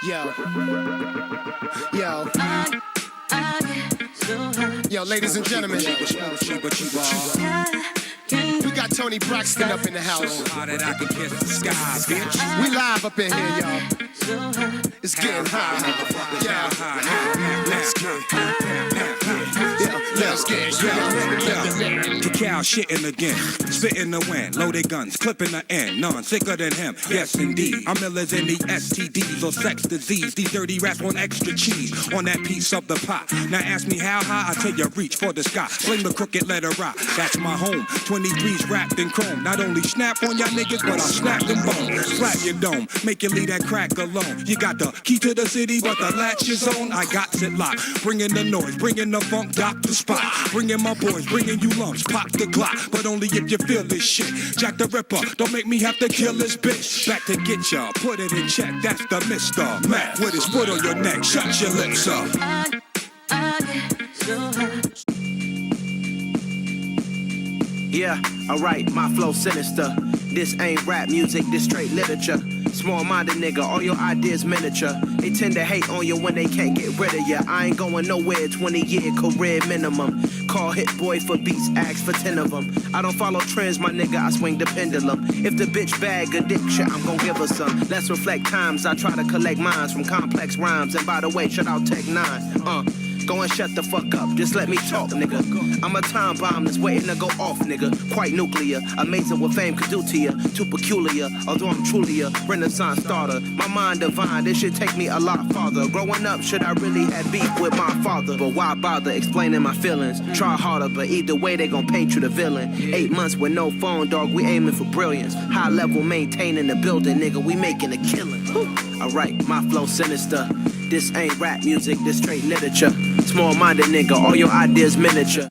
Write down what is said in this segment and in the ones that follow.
Yo, ladies and gentlemen, we got Tony Braxton up in the house. We live up in here, y'all. It's getting hot. Let's get Cacao shitting again, spitting the wind, loaded guns, clipping the end, none sicker than him. Yes, indeed, I'm illers in the STDs or sex disease. These dirty rats want extra cheese on that piece of the pot. Now ask me how high, I tell you reach for the sky. Sling the crooked letter rock, that's my home. 23's wrapped in chrome. Not only snap on y'all niggas, but I'll snap them bones. Slap your dome, make you leave that crack alone. You got the key to the city, but the latch is on. I got it locked, bringing the noise, bringing the funk, dock the spot. Bringing my boys, bringing you lumps, pop the Glock, but only if you feel this shit. Jack the Ripper, don't make me have to kill this bitch. Back to get y'all, put it in check, that's the Mr. Mac with his foot on your neck, shut your lips up. Yeah, alright, my flow sinister. This ain't rap music, this straight literature. Small-minded nigga, all your ideas miniature. They tend to hate on you when they can't get rid of you. I ain't going nowhere, 20-year career minimum. Call Hit Boy for beats, ask for 10 of them. I don't follow trends, my nigga, I swing the pendulum. If the bitch bag a dick shit, I'm gon' give her some. Let's reflect times, I try to collect minds from complex rhymes. And by the way, shout out Tech 9. Go and shut the fuck up, just let me talk, nigga. I'm a time bomb that's waiting to go off, nigga. Quite nuclear, amazing what fame could do to you. Too peculiar, although I'm truly a renaissance starter. My mind divine, this should take me a lot farther. Growing up, should I really have beef with my father? But why bother explaining my feelings? Try harder, but either way they gon' paint you the villain. 8 months with no phone, dog, we aiming for brilliance. High level maintaining the building, nigga, we making a killing. Alright, my flow sinister. This ain't rap music, this straight literature. Small-minded nigga, all your ideas miniature.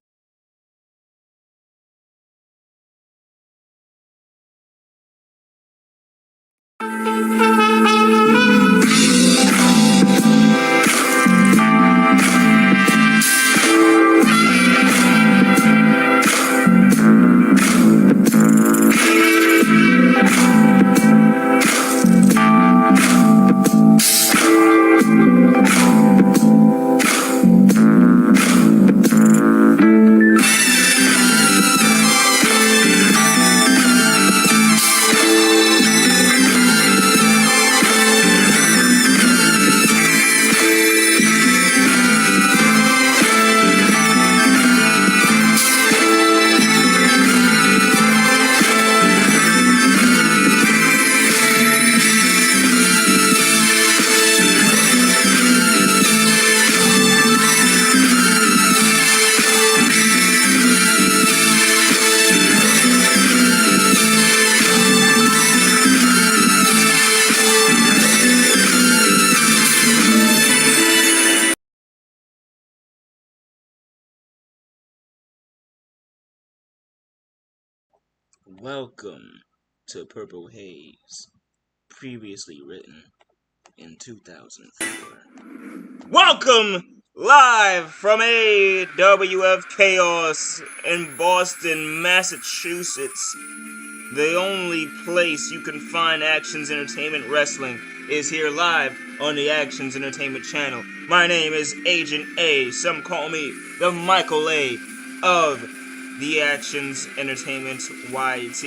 Welcome to Purple Haze, previously written in 2004. Welcome live from AWF Chaos in Boston, Massachusetts. The only place you can find Actions Entertainment Wrestling is here live on the Actions Entertainment channel. My name is Agent A. Some call me the Michael A. of the Actions Entertainment YT,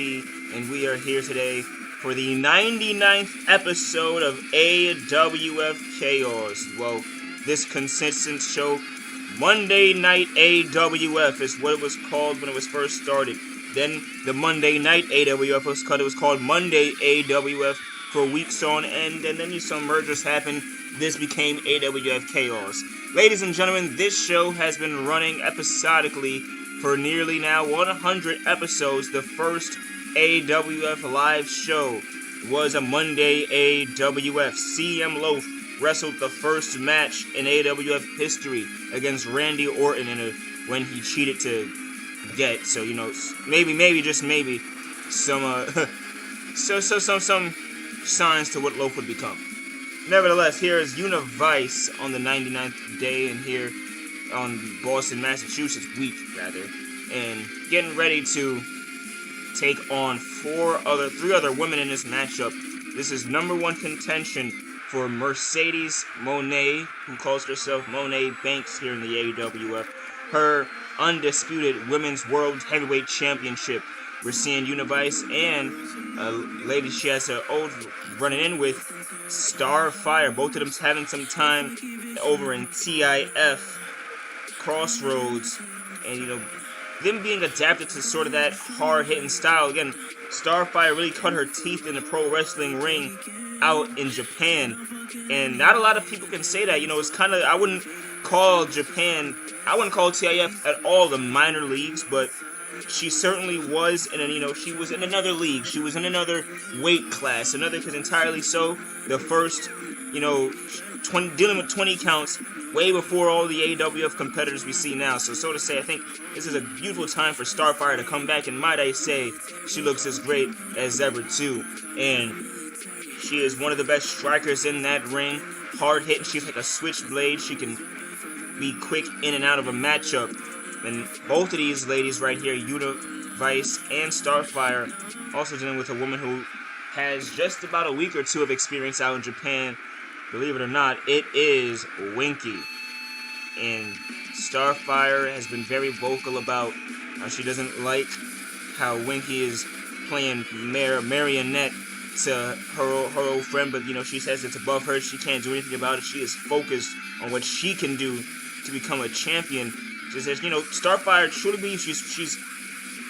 and we are here today for the 99th episode of AWF Chaos. Well, this consistent show, Monday Night AWF, is what it was called when it was first started. Then the Monday Night AWF was called Monday AWF for weeks on end, and then some mergers happened. This became AWF Chaos. Ladies and gentlemen, this show has been running episodically for nearly now 100 episodes. The first AWF live show was a Monday AWF. CM Loaf wrestled the first match in AWF history against Randy Orton when he cheated to get. So, maybe, just maybe, some signs to what Loaf would become. Nevertheless, here is Yuna Vice on the 99th day, and here on Boston, Massachusetts week, and getting ready to take on three other women in this matchup. This is number one contention for Mercedes Moné, who calls herself Monet Banks here in the AWF, her Undisputed Women's World Heavyweight Championship. We're seeing Univice and a lady she has an old running in with, Starfire. Both of them having some time over in TIF Crossroads, and them being adapted to sort of that hard-hitting style. Again, Starfire really cut her teeth in the pro wrestling ring out in Japan, and not a lot of people can say that. It's kind of, I wouldn't call TIF at all the minor leagues, but she certainly was she was in another league. She was in another weight class, because entirely so. The first, dealing with 20 counts way before all the AWF competitors we see now. So to say, I think this is a beautiful time for Starfire to come back, and might I say, she looks as great as ever too. And she is one of the best strikers in that ring. Hard hitting, she's like a switchblade. She can be quick in and out of a matchup. And both of these ladies right here, Univice and Starfire, also dealing with a woman who has just about a week or two of experience out in Japan. Believe it or not, it is Winky. And Starfire has been very vocal about how she doesn't like how Winky is playing marionette to her old friend, but she says it's above her. She can't do anything about it. She is focused on what she can do to become a champion. She says, Starfire truly believes she's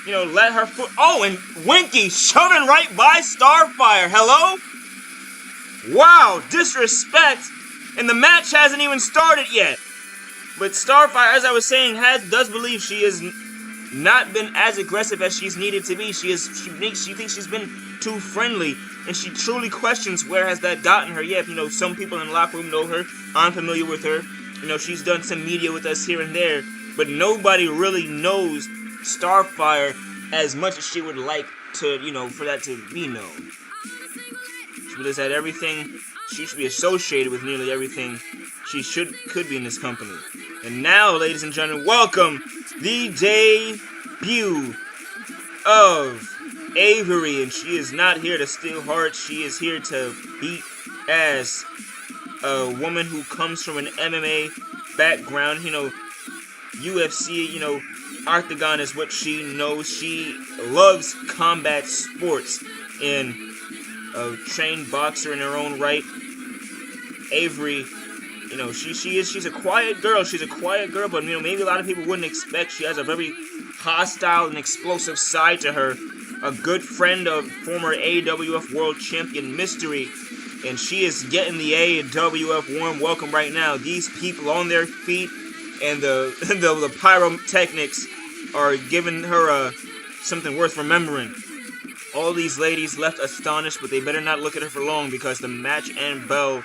let her foot. Oh, and Winky shoving right by Starfire. Hello? Wow, disrespect. And the match hasn't even started yet. But Starfire, as I was saying, does believe she has not been as aggressive as she's needed to be. She thinks she's been too friendly, and she truly questions where has that gotten her. Yeah, some people in the locker room know her. I'm familiar with her. She's done some media with us here and there, but nobody really knows Starfire as much as she would like to, for that to be known. She believes that everything, she should be associated with nearly everything she could be in this company. And now, ladies and gentlemen, welcome the debut of Avery. And she is not here to steal hearts. She is here to beat ass. A woman who comes from an MMA background. UFC, Octagon is what she knows. She loves combat sports, and a trained boxer in her own right. Avery, she's a quiet girl. She's a quiet girl, but maybe a lot of people wouldn't expect. She has a very hostile and explosive side to her. A good friend of former AWF World Champion Mystery, and she is getting the AWF warm welcome right now. These people on their feet, and the pyrotechnics are giving her something worth remembering. All these ladies left astonished, but they better not look at her for long, because the match and bell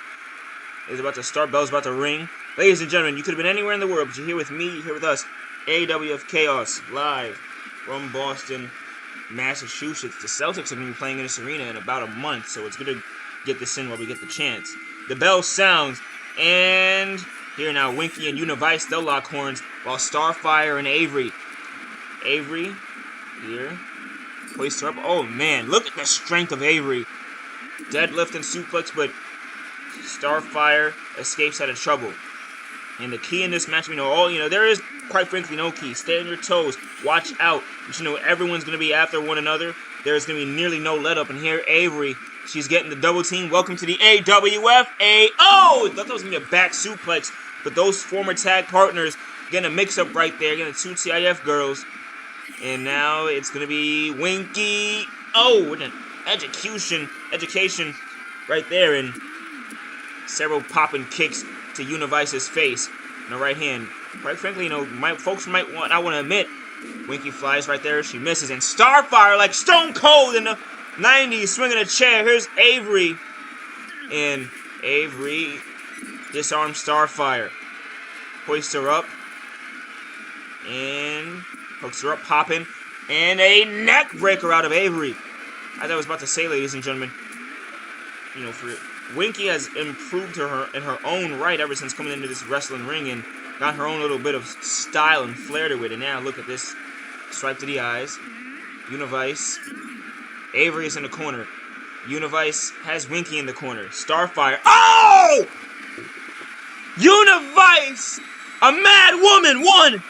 is about to start. Bell's about to ring. Ladies and gentlemen, you could have been anywhere in the world, but you're here with me, you're here with us. AWF Chaos, live from Boston, Massachusetts. The Celtics are going to be playing in this arena in about a month, so it's good to get this in while we get the chance. The bell sounds, and here now, Winky and Univice, they'll lock horns, while Starfire and Avery, here, hoist her up. Oh man, look at the strength of Avery. Deadlift and suplex, but Starfire escapes out of trouble. And the key in this match, there is, quite frankly, no key. Stay on your toes, watch out. But everyone's going to be after one another. There's going to be nearly no let up. And here, Avery, she's getting the double team. Welcome to the AWF. I thought that was going to be a back suplex, but those former tag partners getting a mix-up right there, getting the two TIF girls. And now it's going to be Winky. With an education right there, and several popping kicks to Univice's face in the right hand. Quite frankly, folks might not want to admit, Winky flies right there, she misses, and Starfire, like Stone Cold in the 90s, swinging a chair. Here's Avery, and Avery disarms Starfire, hoists her up, and hooks her up, popping, and a neck breaker out of Avery. As I was about to say, ladies and gentlemen, Winky has improved in her own right ever since coming into this wrestling ring, and got her own little bit of style and flair to it. And now look at this swipe to the eyes. Univice, Avery is in the corner. Univice has Winky in the corner. Starfire. Oh! Oh! Univice! A mad woman! 1,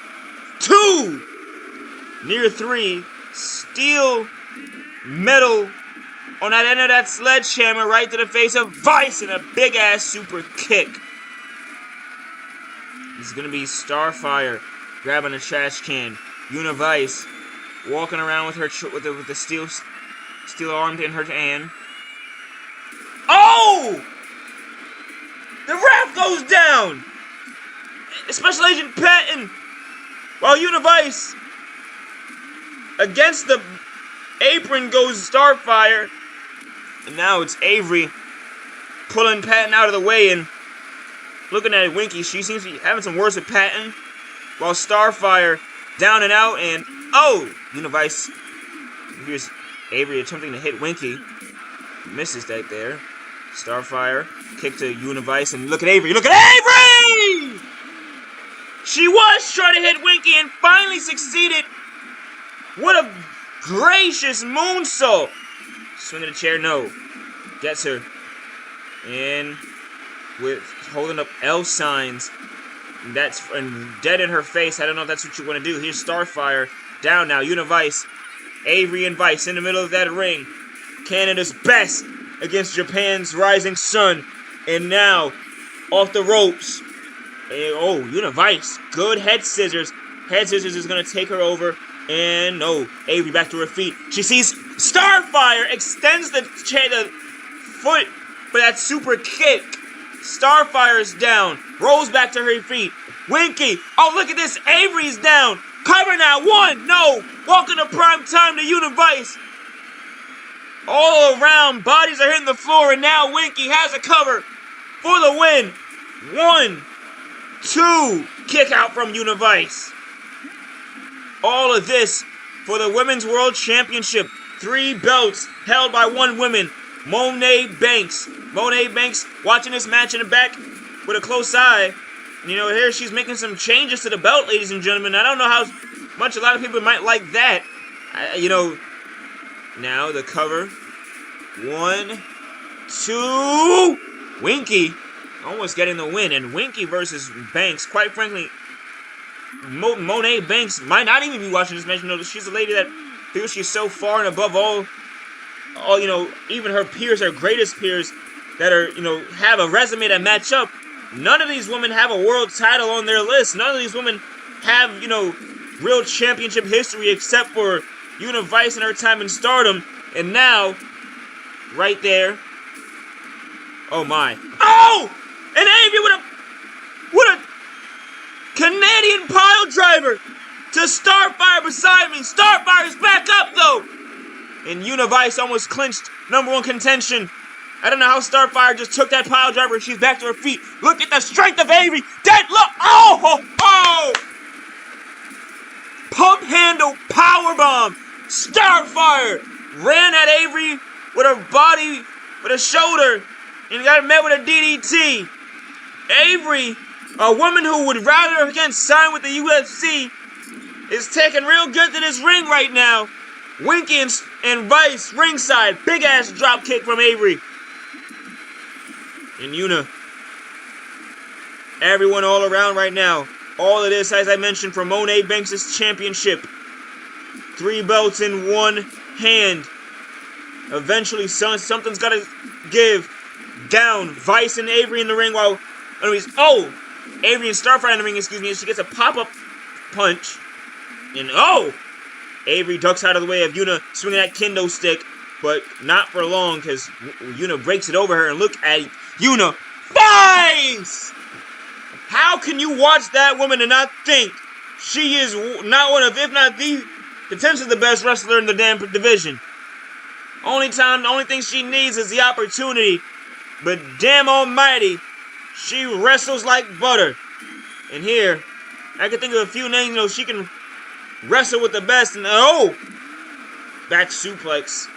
2! Near 3. Steel metal on that end of that sledgehammer right to the face of Vice and a big ass super kick. This is gonna be Starfire grabbing a trash can. Univice walking around with her with the steel arm in her hand. Oh! The ref goes down. Special Agent Patton, while Univice against the apron goes Starfire, and now it's Avery pulling Patton out of the way and looking at Winky. She seems to be having some words with Patton, while Starfire down and out, and oh! Univice, here's Avery attempting to hit Winky. Misses that there. Starfire, kick to Univice, and look at Avery. Look at Avery! She was trying to hit Winky and finally succeeded. What a gracious moonsault. Swinging the chair, no. Gets her. And with holding up L signs. And dead in her face. I don't know if that's what you want to do. Here's Starfire. Down now. Univice. Avery and Vice in the middle of that ring. Canada's best against Japan's rising sun. And now, off the ropes. And, oh, Univice. Good head scissors. Head scissors is going to take her over. And no, Avery back to her feet. She sees Starfire, extends the foot for that super kick. Starfire's down, rolls back to her feet. Winky, oh look at this, Avery's down. Cover now, 1, no. Walking to prime time to Univice. All around, bodies are hitting the floor, and now Winky has a cover for the win. 1, 2, kick out from Univice. All of this for the Women's World Championship. 3 belts held by 1 woman, Monet Banks. Monet Banks watching this match in the back with a close eye. You know, here she's making some changes to the belt, ladies and gentlemen. I don't know how much a lot of people might like that. You know, now the cover. 1, 2. Winky almost getting the win. And Winky versus Banks, quite frankly, Monet Banks might not even be watching this match. You know, she's a lady that feels she's so far and above all, you know, even her peers, her greatest peers that are, you know, have a resume that match up. None of these women have a world title on their list. None of these women have, you know, real championship history except for Univice and her time in Stardom. And now, right there, oh my. Oh! And Avery with a Canadian pile driver to Starfire beside me. Starfire's back up though. And Univice almost clinched #1 contention. I don't know how Starfire just took that pile driver and she's back to her feet. Look at the strength of Avery. That look. Oh! Pump handle powerbomb. Starfire ran at Avery with her body, with a shoulder, and got met with a DDT. Avery, a woman who would rather again sign with the UFC, is taking real good to this ring right now. Winky and Vice ringside. Big ass drop kick from Avery. And Yuna. Everyone all around right now. All of this, as I mentioned, for Monet Banks' championship. 3 belts in 1 hand. Eventually, something's got to give. Down. Vice and Avery in the ring while... Anyways, oh! Avery and Starfire in the ring, excuse me, and she gets a pop-up punch. And oh! Avery ducks out of the way of Yuna swinging that kendo stick, but not for long because Yuna breaks it over her. And look at Yuna. Vice! How can you watch that woman and not think she is not one of, if not the, potentially the best wrestler in the damn division? Only thing she needs is the opportunity. But damn almighty, she wrestles like butter. And here, I can think of a few names, you know, she can wrestle with the best. And oh! Back suplex.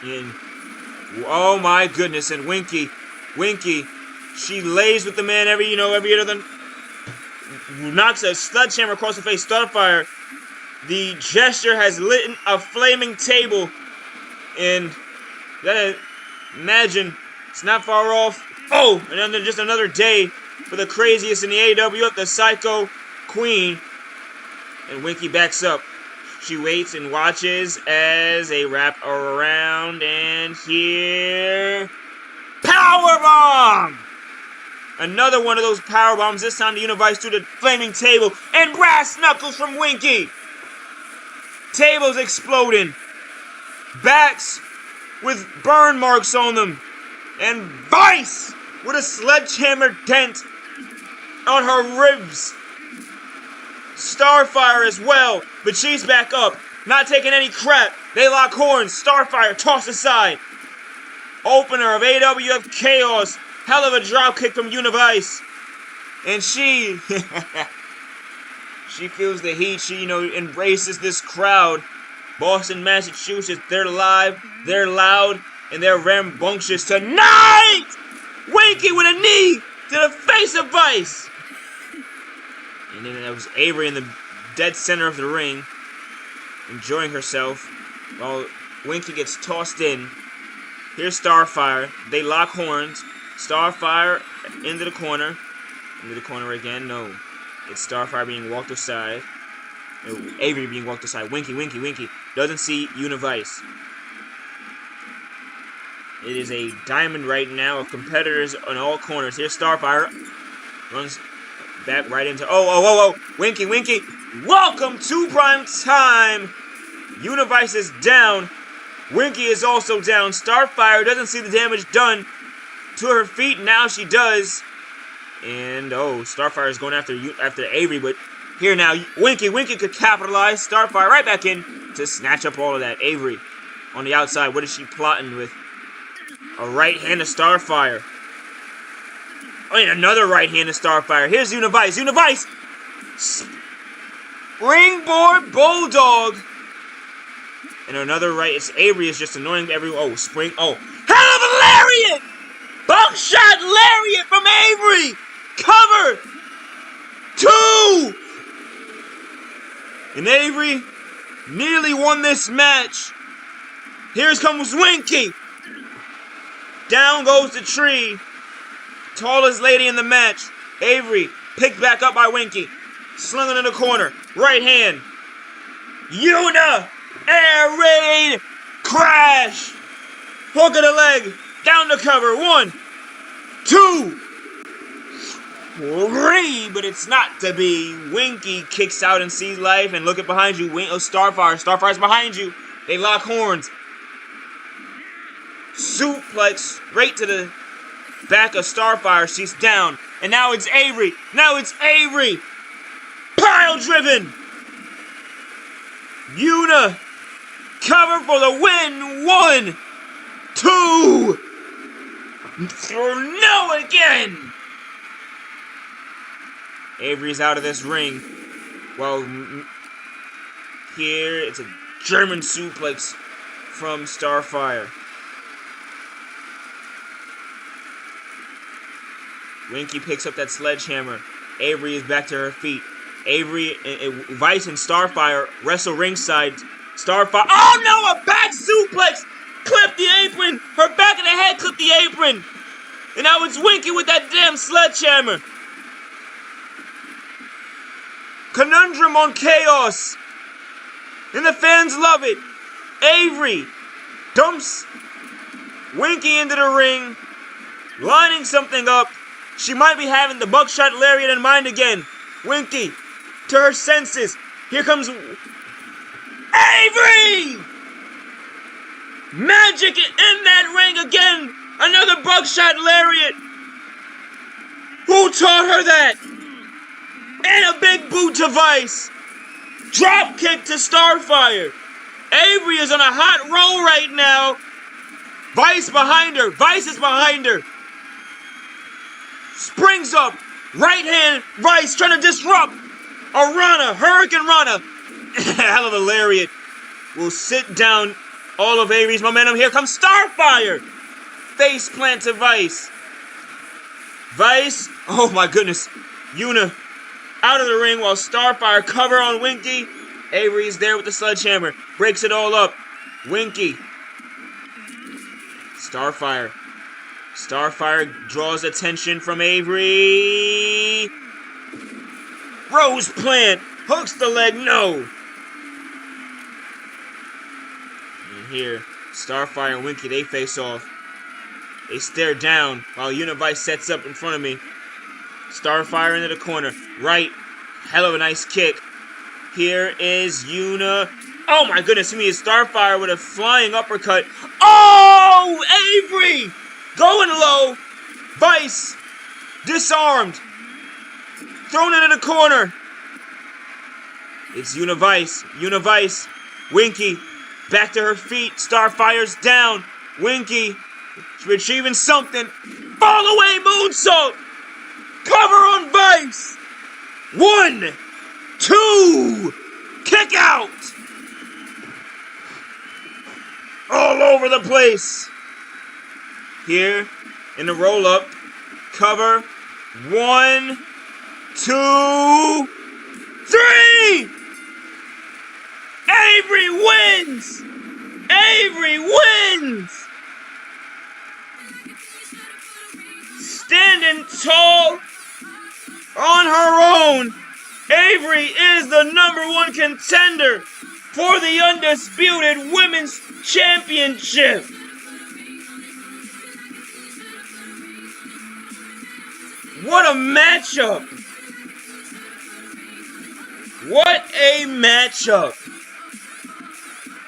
And oh my goodness. And Winky, she lays with the man every other, knocks a sledgehammer across the face. Starfire. The gesture has lit a flaming table. And you gotta imagine, it's not far off Oh, and then just another day for the craziest in the AEW, the Psycho Queen. And Winky backs up. She waits and watches as they wrap around, and here... Powerbomb! Another one of those power bombs, this time the Univice through the flaming table, and brass knuckles from Winky. Tables exploding. Backs with burn marks on them. And Vice with a sledgehammer dent on her ribs. Starfire as well, but she's back up, not taking any crap. They lock horns. Starfire tossed aside. Opener of AWF Chaos. Hell of a drop kick from Univice. And she feels the heat. She, embraces this crowd. Boston, Massachusetts, they're live, they're loud, and they're rambunctious tonight! Winky with a knee to the face of Vice. And then that was Avery in the dead center of the ring, enjoying herself, while Winky gets tossed in. Here's Starfire. They lock horns. Starfire into the corner. Into the corner again. No. It's Starfire being walked aside. Avery being walked aside. Winky. Doesn't see Univice. It is a diamond right now of competitors on all corners. Here's Starfire. Runs back right into... Oh. Winky. Welcome to prime time. Univice is down. Winky is also down. Starfire doesn't see the damage done to her feet. Now she does. And, Starfire is going after Avery, but here now, Winky could capitalize. Starfire right back in to snatch up all of that. Avery on the outside. What is she plotting with? A right hand to Starfire. Another right hand to Starfire. Here's Univice. Springboard Bulldog. And another right. It's Avery is just annoying everyone. Hell of a lariat! Buckshot lariat from Avery! Cover! 2! And Avery nearly won this match. Here comes Winky. Down goes the tree. Tallest lady in the match. Avery picked back up by Winky. Slung in the corner. Right hand. Yuna! Air raid! Crash! Hook of the leg. Down the cover. 1, 2, 3, but it's not to be. Winky kicks out and sees life, and look at behind you. Starfire. Starfire's behind you. They lock horns. Suplex straight to the back of Starfire. She's down. And now it's Avery. Pile driven. Yuna. Cover for the win. 1, 2. No again. Avery's out of this ring. Well, here it's a German suplex from Starfire. Winky picks up that sledgehammer. Avery is back to her feet. Avery, Vice and Starfire wrestle ringside. Starfire. Oh no! A back suplex! Clipped the apron! Her back of the head clipped the apron! And now it's Winky with that damn sledgehammer! Conundrum on Chaos! And the fans love it! Avery dumps Winky into the ring, lining something up. She might be having the buckshot lariat in mind again. Winky, to her senses. Here comes Avery! Magic in that ring again! Another buckshot lariat! Who taught her that? And a big boot to Vice! Drop kick to Starfire! Avery is on a hot roll right now! Vice behind her! Vice is behind her! Springs up! Right hand! Vice trying to disrupt! A Rana! Hurricane Rana! Hell of a lariat! Will sit down all of Avery's momentum. Here comes Starfire! Face plant to Vice. Vice, oh my goodness. Yuna out of the ring while Starfire cover on Winky. Avery's there with the sledgehammer. Breaks it all up. Winky. Starfire Starfire draws attention from Avery. Rose plant. Hooks the leg. No. And here, Starfire and Winky, they face off. They stare down while Yuna sets up in front of me. Starfire into the corner. Right. Hell of a nice kick. Here is Yuna. Oh my goodness me, is Starfire with a flying uppercut. Oh! Avery! Going low. Vice. Disarmed. Thrown into the corner. It's Yuna Vice. Yuna Vice. Winky. Back to her feet. Starfire's down. Winky. Retrieving something. Fall away moonsault. Cover on Vice. 1, 2. Kick out. All over the place. Here in the roll up. Cover. 1, 2, 3. Avery wins. Avery wins. Standing tall on her own, Avery is the #1 contender for the Undisputed Women's Championship. What a matchup. What a matchup.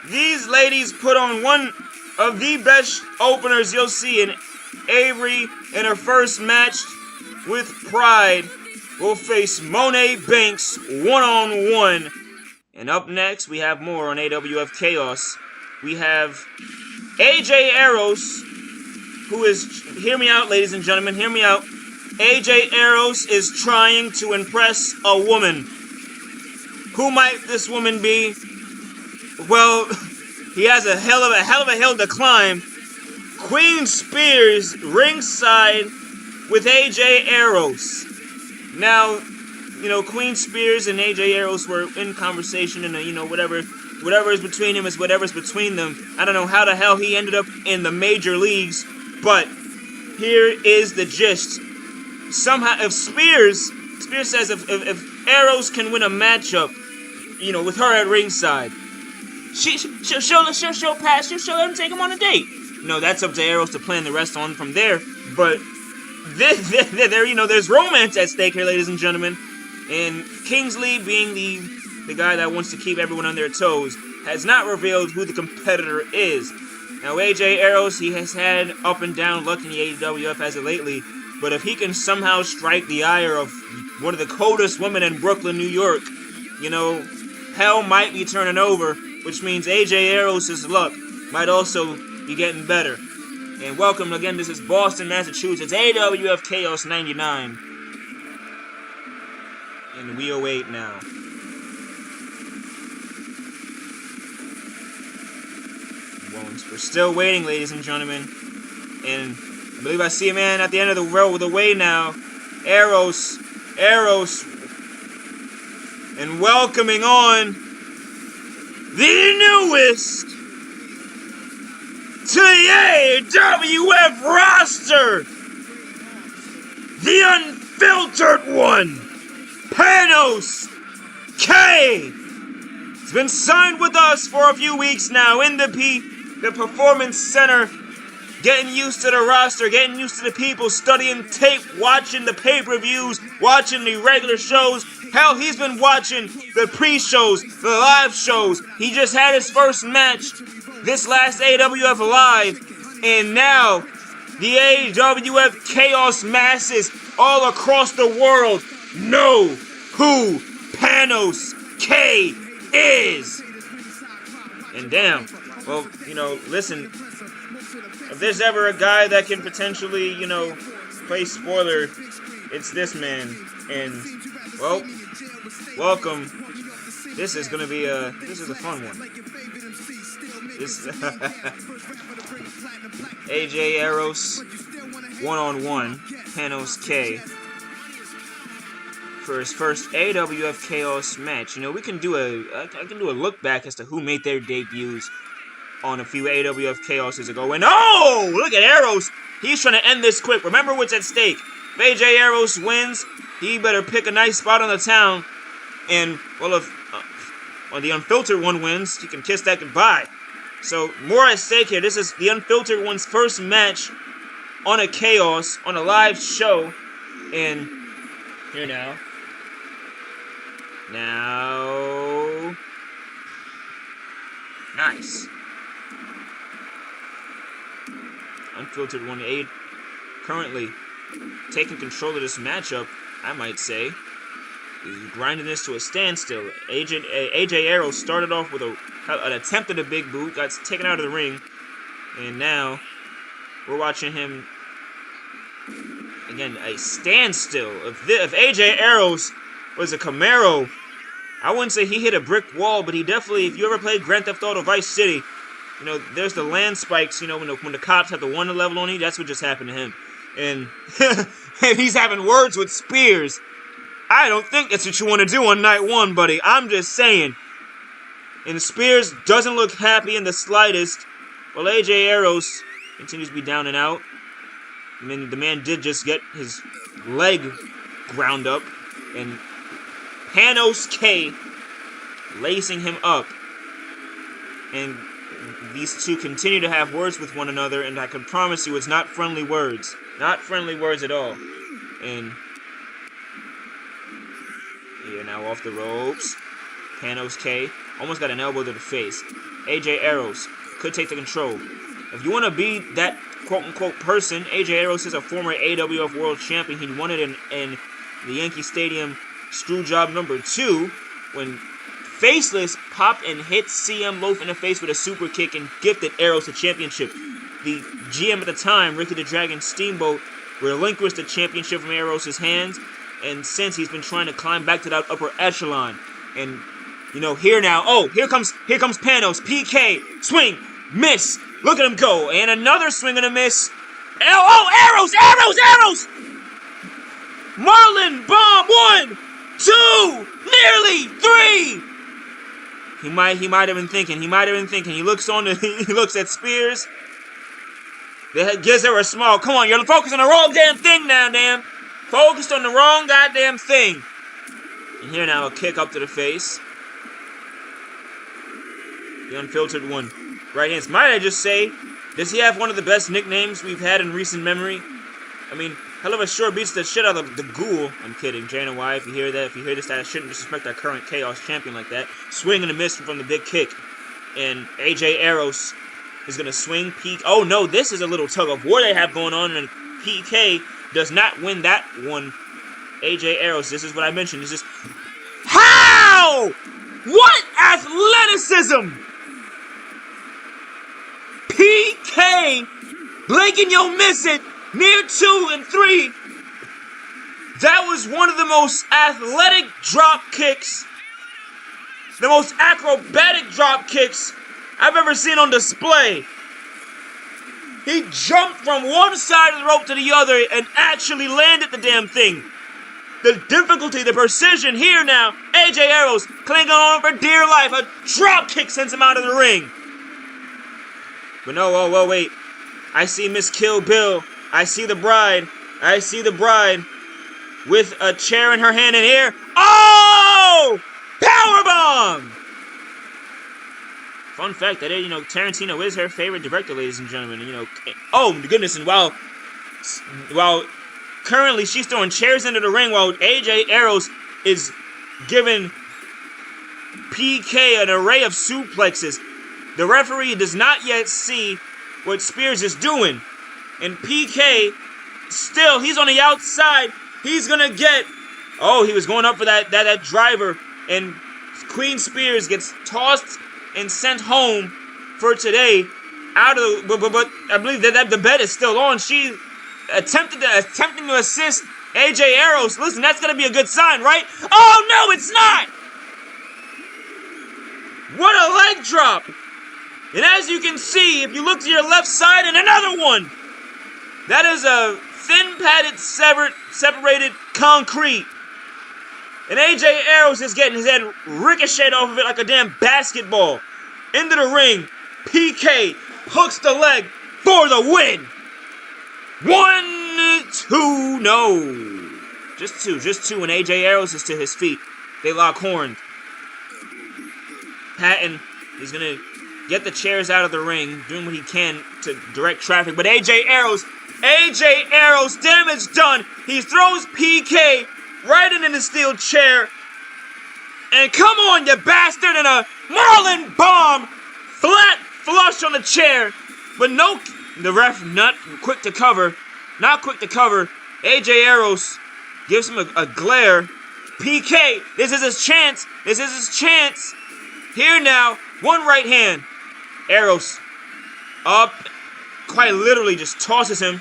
These ladies put on one of the best openers you'll see in Avery in her first match with Pride will face Monet Banks one-on-one. And up next, we have more on AWF Chaos. We have AJ Aeros, who is, hear me out, ladies and gentlemen, hear me out. AJ Aeros is trying to impress a woman. Who might this woman be? Well, he has a hell of a hill to climb. Queen Spears ringside with AJ Aeros. Now, you know, Queen Spears and AJ Aeros were in conversation, and you know, whatever is between him is whatever's between them. I don't know how the hell he ended up in the major leagues, but here is the gist. Somehow, if Spears says if Aeros can win a matchup, you know, with her at ringside, she'll pass. She'll let him take him on a date. No, that's up to Aeros to plan the rest on from there. But there, you know, there's romance at stake here, ladies and gentlemen. And Kingsley, being the guy that wants to keep everyone on their toes, has not revealed who the competitor is. Now, AJ Aeros, he has had up and down luck in the AWF as of lately. But if he can somehow strike the ire of one of the coldest women in Brooklyn, New York, you know, hell might be turning over, which means AJ Aeros' luck might also be getting better. And welcome again, this is Boston, Massachusetts, AWF Chaos 99. And we await now. We're still waiting, ladies and gentlemen. And I believe I see a man at the end of the way now. Aeros. And welcoming on the newest to the AWF roster, the unfiltered one, Panos K. He's been signed with us for a few weeks now in the Performance Center, getting used to the roster, getting used to the people, studying tape, watching the pay-per-views, watching the regular shows. Hell, he's been watching the pre-shows, the live shows. He just had his first match this last AWF Live, and now the AWF Chaos masses all across the world know who Panos K is. And damn, well, you know, listen, if there's ever a guy that can potentially, you know, play spoiler, it's this man. And, well, welcome. This is gonna be a fun one. This AJ Aeros one-on-one, Panos K, for his first AWF Chaos match. You know, I can do a look back as to who made their debuts on a few AWF Chaoses ago. And oh, look at Aeros. He's trying to end this quick. Remember what's at stake. If AJ Aeros wins, he better pick a nice spot on the town. And, well, if the Unfiltered one wins, he can kiss that goodbye. So, more at stake here. This is the Unfiltered one's first match on a Chaos, on a live show. And here now. Nice. Unfiltered 1-8 currently taking control of this matchup, I might say. He's grinding this to a standstill. AJ Aeros started off with an attempt at a big boot, got taken out of the ring, and now we're watching him again, a standstill. If AJ Aeros was a Camaro, I wouldn't say he hit a brick wall, but he definitely, if you ever played Grand Theft Auto Vice City, you know, there's the land spikes, you know, when the cops have the one level on you, that's what just happened to him. And, and he's having words with Spears. I don't think that's what you want to do on night one, buddy. I'm just saying. And Spears doesn't look happy in the slightest. Well, AJ Aeros continues to be down and out. I mean, the man did just get his leg ground up. And Panos K lacing him up. And these two continue to have words with one another, and I can promise you it's not friendly words. Not friendly words at all. And here now off the ropes. Panos K almost got an elbow to the face. AJ Aeros could take the control. If you want to be that quote-unquote person, AJ Aeros is a former AWF World Champion. He won it in the Yankee Stadium Screwjob number 2 when Faceless popped and hit CM Loaf in the face with a super kick and gifted Aeros the championship. The GM at the time, Ricky the Dragon Steamboat, relinquished the championship from Aeros' hands, and since he's been trying to climb back to that upper echelon. And, you know, here now, oh, here comes Panos, PK, swing, miss, look at him go, and another swing and a miss. Oh, Aeros! Marlin bomb, 1, 2, nearly 3. He might have been thinking. He looks at Spears. Gives her a smile. Come on, you're focused on the wrong damn thing now, damn. Focused on the wrong goddamn thing. And here now, a kick up to the face. The Unfiltered one. Right hands. Might I just say, does he have one of the best nicknames we've had in recent memory? I mean, hell of a sure beats the shit out of the Ghoul. I'm kidding. Jana Y, if you hear this, I shouldn't disrespect our current Chaos champion like that. Swing and a miss from the big kick. And AJ Aeros is going to swing, peek. Oh no, this is a little tug of war they have going on, and PK does not win that one. AJ Aeros, this is what I mentioned. This is how? What athleticism? PK, blinking you'll miss it. Near 2 and 3. That was one of the most athletic drop kicks, the most acrobatic drop kicks I've ever seen on display. He jumped from one side of the rope to the other and actually landed the damn thing. The difficulty, the precision here now. AJ Aeros clinging on for dear life. A drop kick sends him out of the ring. But no, oh, wait. I see Miss Kill Bill. I see the bride with a chair in her hand, and here, oh! Powerbomb! Fun fact that, you know, Tarantino is her favorite director, ladies and gentlemen. You know, oh my goodness, and while currently she's throwing chairs into the ring, while AJ Aeros is giving PK an array of suplexes. The referee does not yet see what Spears is doing. And PK, still, he's on the outside. He's going to get... Oh, he was going up for that driver. And Queen Spears gets tossed and sent home for today. Out of the... But I believe that the bet is still on. She attempting to assist AJ Aeros. Listen, that's going to be a good sign, right? Oh, no, it's not! What a leg drop! And as you can see, if you look to your left side, and another one! That is a thin padded, separated concrete. And AJ Aeros is getting his head ricocheted off of it like a damn basketball. Into the ring. PK hooks the leg for the win. 1, 2, no. Just two, and AJ Aeros is to his feet. They lock horns. Patton, he's gonna get the chairs out of the ring, doing what he can to direct traffic, but AJ Aeros, damage done. He throws PK right into the steel chair, and come on, you bastard, and a Marlin bomb, flat flush on the chair, but no, the ref not quick to cover. AJ Aeros gives him a glare. PK, this is his chance. Here now, one right hand. Aeros up, quite literally just tosses him.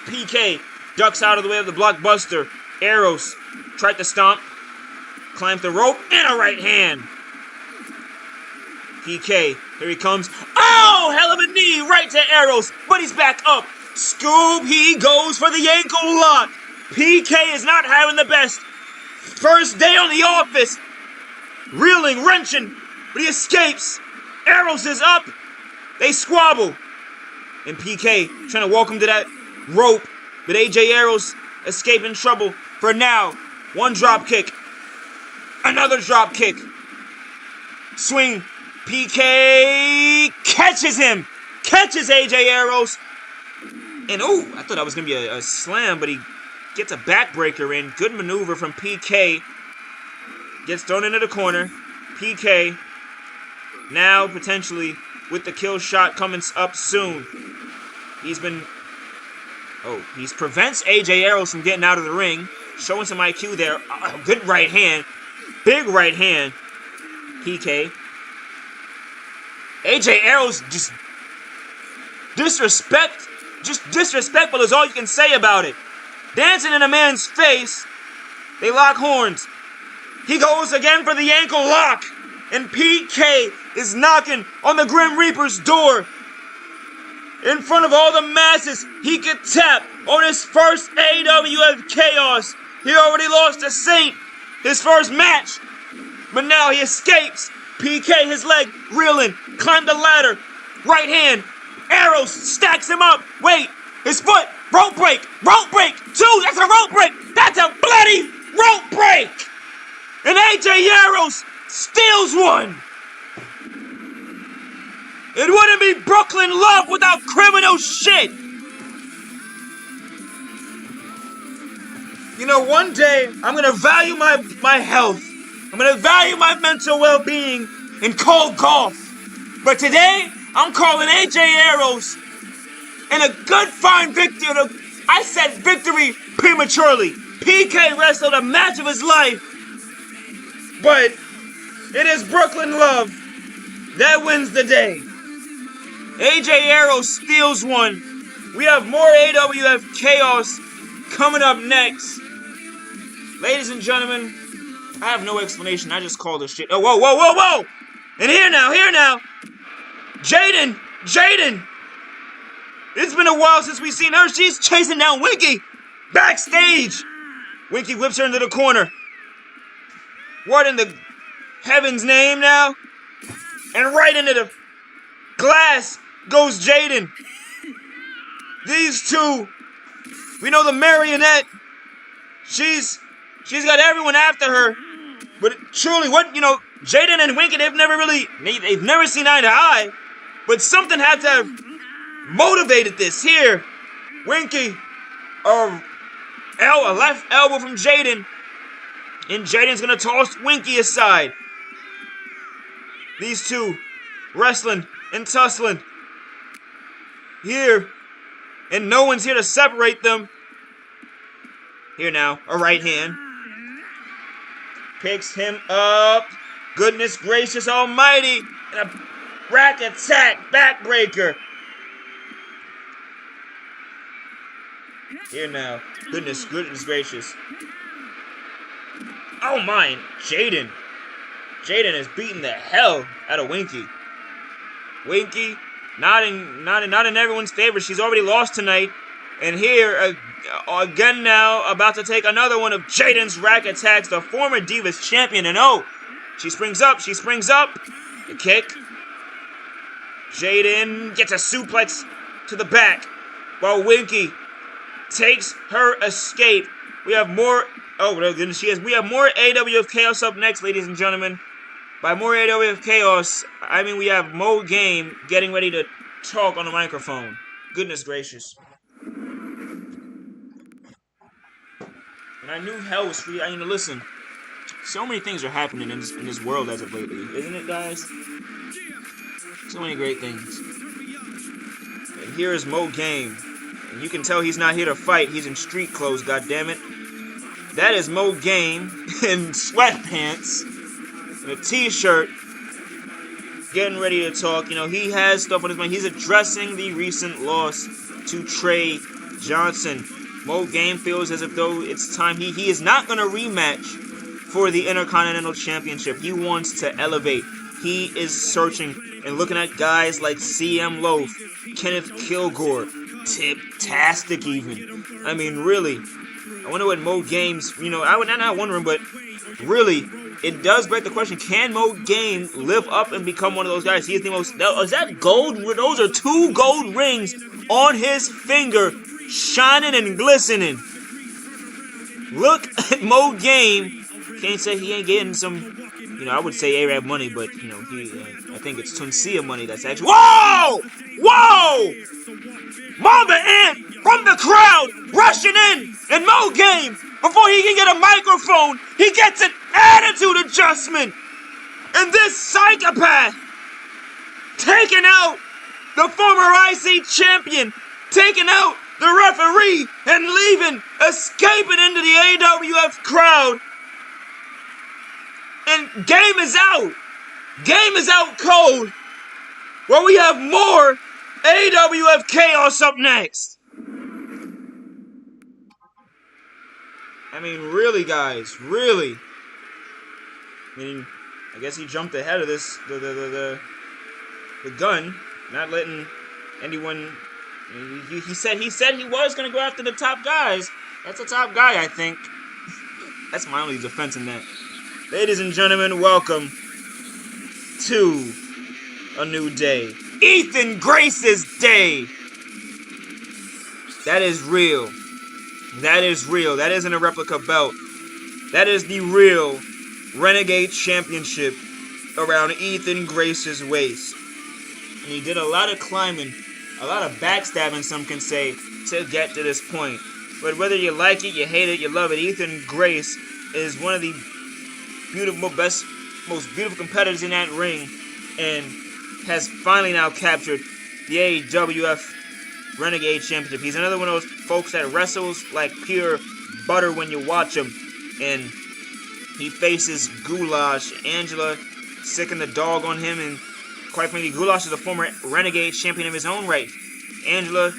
PK ducks out of the way of the blockbuster. Aeros tried to stomp, climbs the rope, and a right hand. PK, here he comes. Oh, hell of a knee right to Aeros, but he's back up. Scoob, he goes for the ankle lock. PK is not having the best first day on the office. Reeling, wrenching, but he escapes. Aeros is up. They squabble. And PK trying to walk him to that rope, but AJ Aeros escaping trouble for now. One drop kick. Another drop kick. Swing. PK catches him. Catches AJ Aeros. And oh, I thought that was going to be a slam, but he gets a backbreaker in. Good maneuver from PK. Gets thrown into the corner. PK now potentially with the kill shot coming up soon. He prevents AJ Aeros from getting out of the ring. Showing some IQ there. Good right hand. Big right hand. PK. AJ Aeros just disrespectful is all you can say about it. Dancing in a man's face. They lock horns. He goes again for the ankle lock. And PK is knocking on the Grim Reaper's door. In front of all the masses, he could tap on his first AWF Chaos. He already lost to Saint, his first match. But now he escapes. PK, his leg reeling, climbed the ladder. Right hand. Aeros stacks him up. Wait, his foot. Rope break. Two, that's a rope break. That's a bloody rope break. And AJ Aeros steals one. It wouldn't be Brooklyn Love without criminal shit. You know, one day I'm gonna value my health. I'm gonna value my mental well-being and call golf. But today, I'm calling AJ Aeros and a good fine victory. I said victory prematurely. PK wrestled a match of his life. But it is Brooklyn Love that wins the day. AJ Aeros steals one. We have more AWF Chaos coming up next. Ladies and gentlemen, I have no explanation. I just call this shit. Oh, whoa. And here now. Jaden. It's been a while since we've seen her. She's chasing down Winky. Backstage. Winky whips her into the corner. What in the heaven's name now? And right into the glass goes Jaden. These two, we know the marionette. She's got everyone after her. But truly, Jaden and Winky, they've never seen eye to eye. But something had to have motivated this. Here, Winky, a left elbow from Jaden. And Jaden's gonna toss Winky aside. These two wrestling and tussling. Here. And no one's here to separate them. Here now, a right hand. Picks him up. Goodness gracious almighty. And a rack attack backbreaker. Here now. Goodness gracious. Oh my, Jaden. Jaden is beating the hell out of Winky. Winky, not in everyone's favor. She's already lost tonight. And here, again now, about to take another one of Jaden's rack attacks, the former Divas champion. And oh, she springs up. The kick. Jaden gets a suplex to the back while Winky takes her escape. We have more. Oh, no, goodness, she has. We have more AWF Chaos up next, ladies and gentlemen. By more AWF Chaos, I mean we have Mo Game getting ready to talk on the microphone. Goodness gracious. And I knew hell was free. I mean, listen. So many things are happening in this world as of lately, isn't it, guys? So many great things. And here is Mo Game. And you can tell he's not here to fight. He's in street clothes, goddammit. That is Mo Game in sweatpants and a t-shirt getting ready to talk. You know, he has stuff on his mind. He's addressing the recent loss to Trey Johnson. Mo Game feels as if though it's time. He is not going to rematch for the Intercontinental Championship. He wants to elevate. He is searching and looking at guys like CM Loaf, Kenneth Kilgore, Tip-tastic even. I mean, really. I wonder what Mo Game's, you know, I'm not wondering, but really, it does beg the question, can Mo Game live up and become one of those guys? He is the most, is that gold? Those are 2 gold rings on his finger, shining and glistening. Look at Mo Game. Can't say he ain't getting some, you know, I would say Arab money, but, you know, I think it's Tunisia money that's actually, whoa! Whoa! Mamba Ant from the crowd rushing in, and Mo Game, before he can get a microphone, he gets an attitude adjustment. And this psychopath taking out the former IC champion, taking out the referee, and leaving, escaping into the AWF crowd. And Game is out. Game is out cold. Well, we have more AWF Chaos up next. I mean, really, guys, really. I mean, I guess he jumped ahead of this, the gun, not letting anyone. He said he was gonna go after the top guys. That's a top guy, I think. That's my only defense in that. Ladies and gentlemen, welcome to a new day. Ethan Grace's day. That is real. That is real. That isn't a replica belt. That is the real Renegade Championship around Ethan Grace's waist. And he did a lot of climbing, a lot of backstabbing, some can say, to get to this point. But whether you like it, you hate it, you love it, Ethan Grace is one of the most beautiful competitors in that ring, and has finally now captured the AWF Renegade Championship. He's another one of those folks that wrestles like pure butter when you watch him, and he faces Goulash. Angela sicking the dog on him, and quite frankly, Goulash is a former Renegade champion of his own right. Angela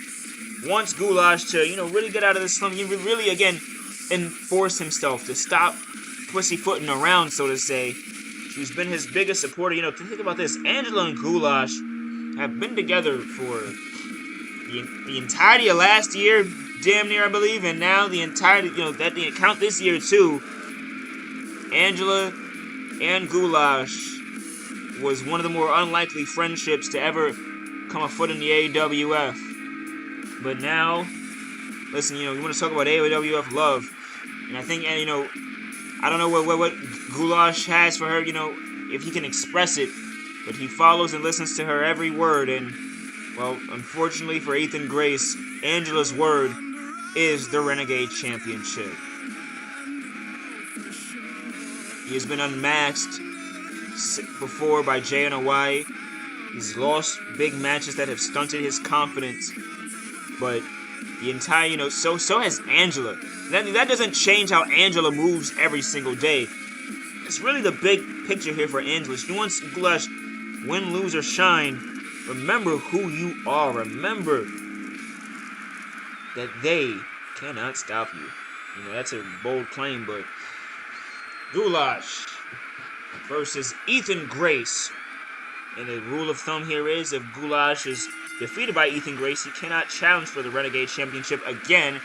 wants Goulash to, you know, really get out of this slump, really, again, enforce himself, to stop pussyfooting around, so to say. She's been his biggest supporter. You know, think about this. Angela and Goulash have been together for the entirety of last year, damn near, I believe, and now the entirety, you know, that the account this year too. Angela and Goulash was one of the more unlikely friendships to ever come afoot in the AWF. But now, listen, you know, you want to talk about AWF love, and I think, and you know, I don't know what Goulash has for her, you know, if he can express it, but he follows and listens to her every word, and, well, unfortunately for Ethan Grace, Angela's word is the Renegade Championship. He has been unmasked before by JNOY. He's lost big matches that have stunted his confidence, but the entire, you know, so has Angela. That doesn't change how Angela moves every single day. It's really the big picture here for Angela. She wants Goulash, win, lose, or shine. Remember who you are. Remember that they cannot stop you. You know, that's a bold claim, but Goulash versus Ethan Grace. And the rule of thumb here is, if Goulash is defeated by Ethan Grace, he cannot challenge for the Renegade Championship again,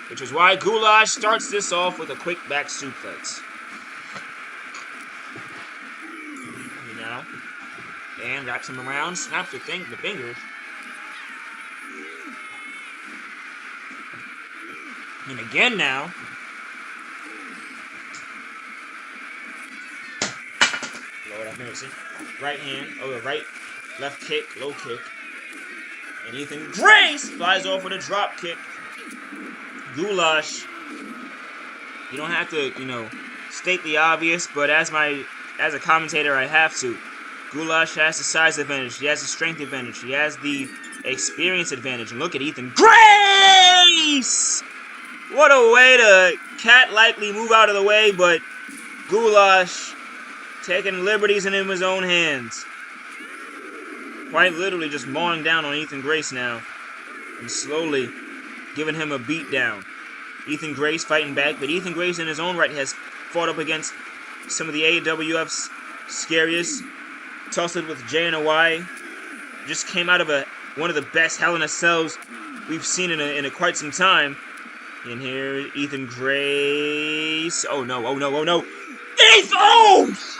which is why Goulash starts this off with a quick back suplex. You know? And wraps him around, snaps the fingers. And again now. Lord have mercy. Right hand. Oh, right. Left kick. Low kick. And Ethan Grace flies off with a drop kick. Goulash. You don't have to, state the obvious, but as a commentator, I have to. Goulash has the size advantage. He has the strength advantage. He has the experience advantage. And look at Ethan Grace! What a way to cat-likely move out of the way, but Goulash taking liberties in his own hands. Quite literally just mowing down on Ethan Grace now. And slowly giving him a beat down. Ethan Grace fighting back, but Ethan Grace in his own right has fought up against some of the AWF's scariest. Tussled with J and a Y. Just came out of one of the best Hell in a Cells we've seen in quite some time. And here, Ethan Grace. Oh no, oh no, oh no. Ethan! Oh!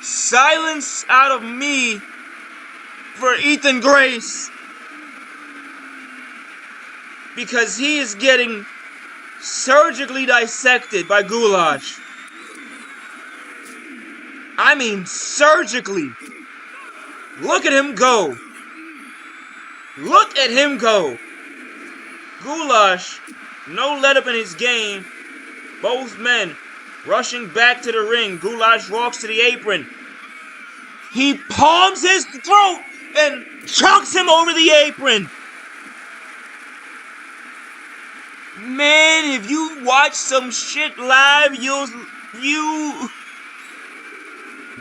Silence out of me for Ethan Grace. Because he is getting surgically dissected by Goulash. I mean, surgically. Look at him go. Look at him go. Goulash, no let up in his game. Both men rushing back to the ring. Goulash walks to the apron. He palms his throat and chunks him over the apron. Man, if you watch some shit live,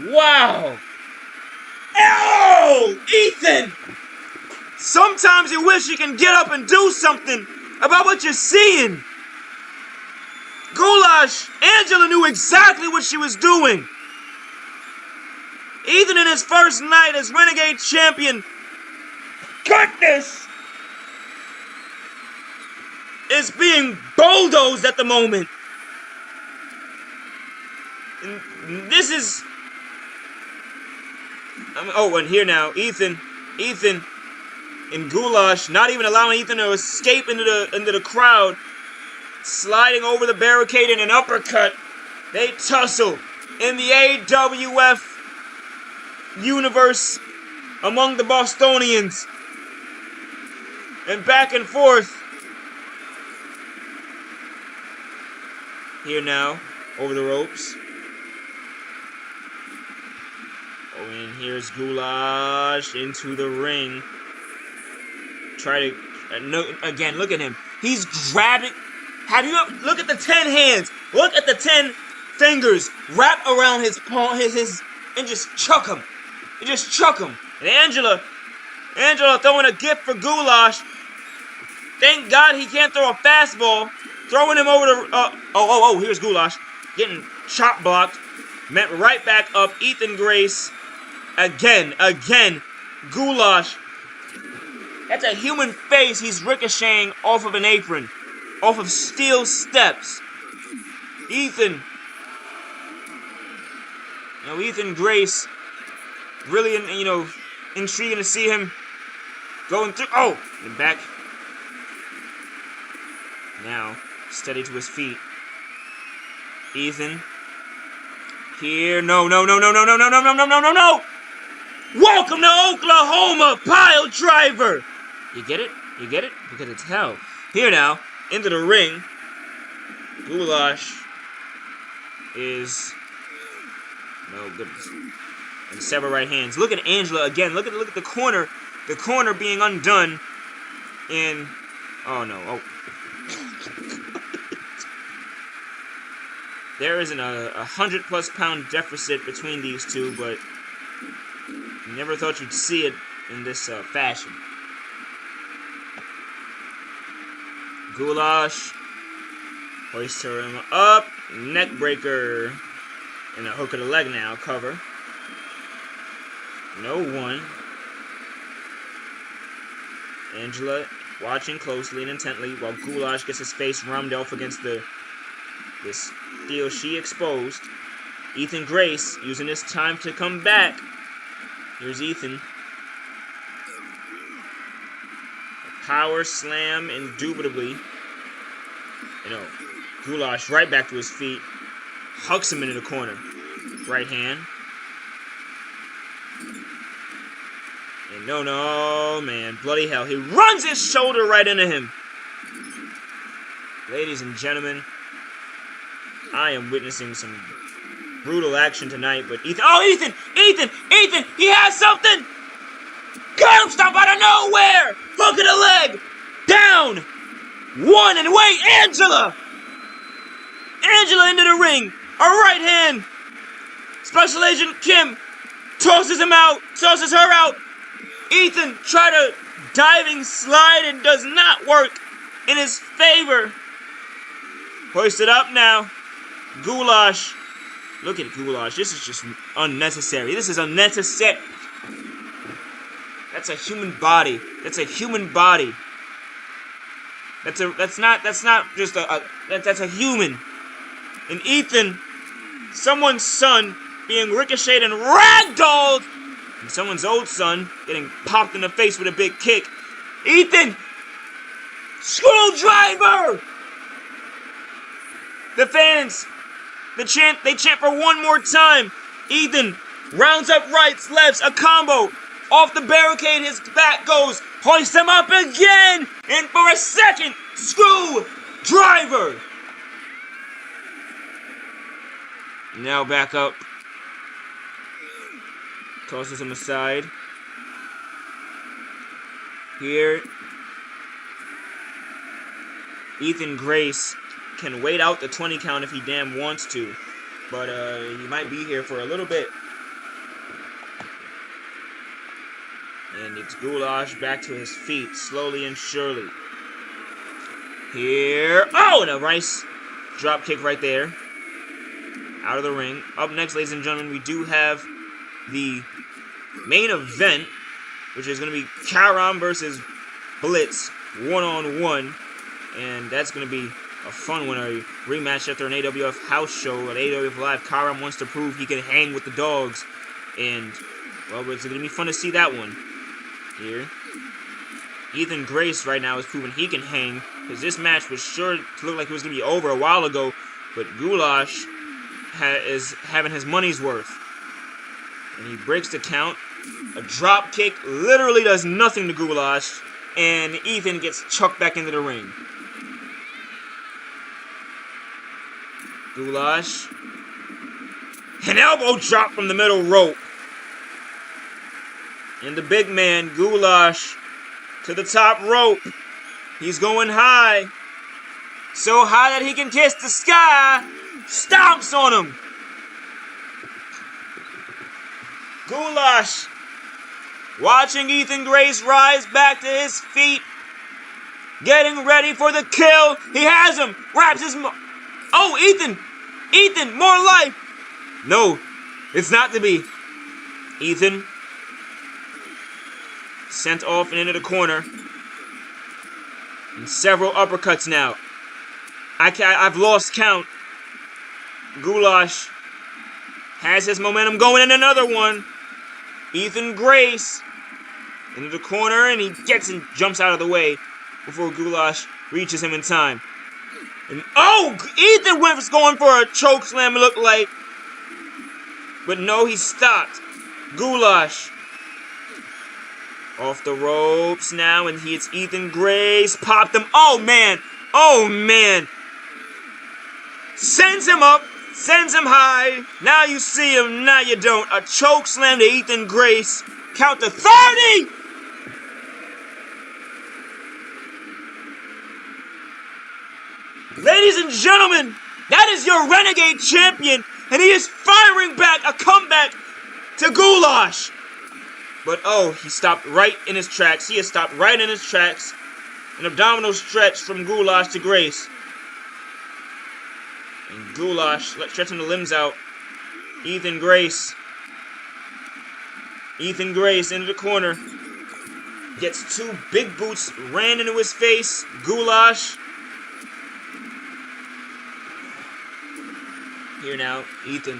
wow. Oh, Ethan! Sometimes you wish you can get up and do something about what you're seeing. Goulash, Angela knew exactly what she was doing. Ethan in his first night as Renegade Champion, goodness, is being bulldozed at the moment. And this is... and here now, Ethan and Goulash, not even allowing Ethan to escape into the crowd, sliding over the barricade in an uppercut. They tussle in the AWF universe among the Bostonians, and back and forth. Here now, over the ropes. Oh, and here's Goulash into the ring. Try to... again, look at him. He's grabbing... look at the 10 hands. Look at the 10 fingers wrap around his palm, his and just chuck him. And just chuck him. And Angela throwing a gift for Goulash. Thank God he can't throw a fastball. Throwing him over the... here's Goulash. Getting chop blocked. Met right back up. Ethan Grace. Again. Goulash. That's a human face he's ricocheting off of an apron. Off of steel steps. Ethan Grace. Really, intriguing to see him going through... Oh! And back. Now, steady to his feet. Ethan. Here. No. Welcome to Oklahoma, pile driver! You get it? Because it's hell. Here now, into the ring. Goulash is... No goodness. And several right hands. Look at Angela again. Look at the corner. The corner being undone. And... Oh no. Oh. There isn't a 100+ pound deficit between these two, but you never thought you'd see it in this fashion. Goulash hoists him up, neck breaker, and a hook of the leg now, cover. No one. Angela watching closely and intently while Goulash gets his face rammed off against the This deal she exposed. Ethan Grace using this time to come back. Here's Ethan. A power slam, indubitably. Goulash right back to his feet. Hucks him into the corner. Right hand. And no, man. Bloody hell. He runs his shoulder right into him. Ladies and gentlemen, I am witnessing some brutal action tonight, but Ethan... Oh, Ethan! He has something! Got him, stop out of nowhere! Hook of the leg! Down! One, and wait, Angela! Angela into the ring! A right hand! Special Agent Kim tosses her out! Ethan tried a diving slide and does not work in his favor. Hoisted up now. Goulash. Look at Goulash. This is just unnecessary. This is unnecessary. That's a human body. That's a human body. That's a human. And Ethan, someone's son, being ricocheted and ragdolled, and someone's old son getting popped in the face with a big kick. Ethan! Screwdriver! The fans, they chant for one more time. Ethan rounds up rights, lefts, a combo. Off the barricade, his back goes. Hoist him up again! And for a second, screwdriver! Now back up. Tosses him aside. Here, Ethan Grace can wait out the 20 count if he damn wants to. But he might be here for a little bit. And it's Goulash back to his feet, slowly and surely. Here. Oh, and a nice drop kick right there. Out of the ring. Up next, ladies and gentlemen, we do have the main event, which is going to be Carom versus BLITZ, one-on-one. And that's going to be a fun one, a rematch after an AWF house show at AWF Live. Carom wants to prove he can hang with the dogs. And, well, it's going to be fun to see that one. Here. Ethan Grace right now is proving he can hang, because this match was sure to look like it was going to be over a while ago, but Goulash is having his money's worth. And he breaks the count. A drop kick literally does nothing to Goulash, and Ethan gets chucked back into the ring. Goulash. An elbow drop from the middle rope. And the big man, Goulash, to the top rope. He's going high. So high that he can kiss the sky. Stomps on him. Goulash, watching Ethan Grace rise back to his feet. Getting ready for the kill. He has him. Wraps his... Oh, Ethan! Ethan, more life! No, it's not to be. Ethan sent off and into the corner. And several uppercuts now. I've lost count. Goulash has his momentum going in another one. Ethan Grace into the corner, and he gets and jumps out of the way before Goulash reaches him in time. And oh, Ethan was going for a choke slam, it looked like. But no, he stopped. Goulash off the ropes now, and it's Ethan Grace. Popped him. Oh, man. Oh, man. Sends him up. Sends him high. Now you see him. Now you don't. A choke slam to Ethan Grace. Count to 30. Ladies and gentlemen, that is your Renegade Champion, and he is firing back a comeback to Goulash. But oh, he stopped right in his tracks. He has stopped right in his tracks. An abdominal stretch from Goulash to Grace. And Goulash stretching the limbs out. Ethan Grace. Ethan Grace into the corner. Gets two big boots ran into his face. Goulash. Here now, Ethan.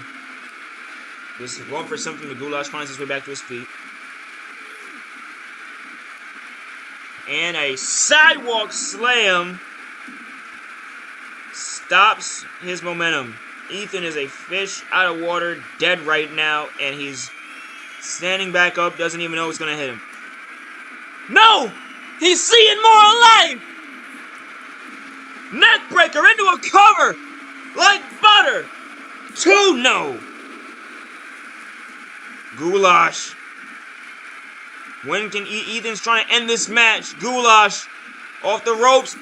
Just going for something, but Goulash finds his way back to his feet. And a sidewalk slam stops his momentum. Ethan is a fish out of water, dead right now, and he's standing back up, doesn't even know what's going to hit him. No! He's seeing more life! Neckbreaker into a cover! Like butter! 2-0! Goulash. When can Ethan's trying to end this match? Goulash off the ropes.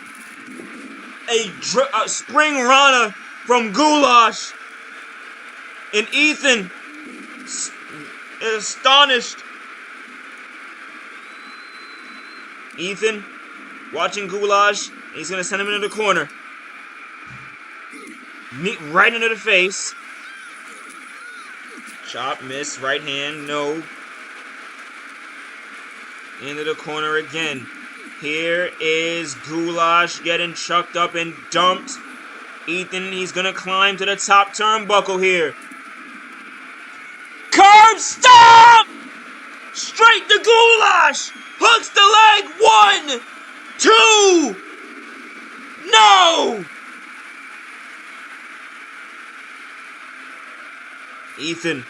A spring Rana from Goulash. And Ethan is astonished. Ethan watching Goulash. He's going to send him into the corner. Right into the face. Chop, miss, right hand, no. Into the corner again. Here is Goulash getting chucked up and dumped. Ethan, he's going to climb to the top turnbuckle here. Carom, stop! Straight to Goulash! Hooks the leg, 1, 2, no! Ethan.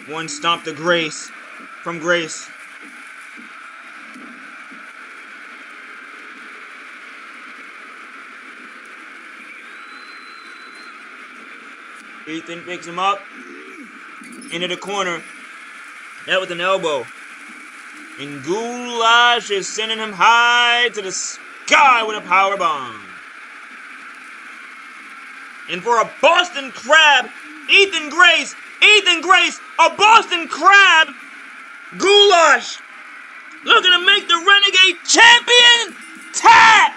One stomp to Grace. From Grace. Ethan picks him up. Into the corner. That with an elbow. And Goulash is sending him high to the sky with a power bomb. And for a Boston Crab, Ethan Grace, a Boston Crab, Goulash, looking to make the Renegade champion tap.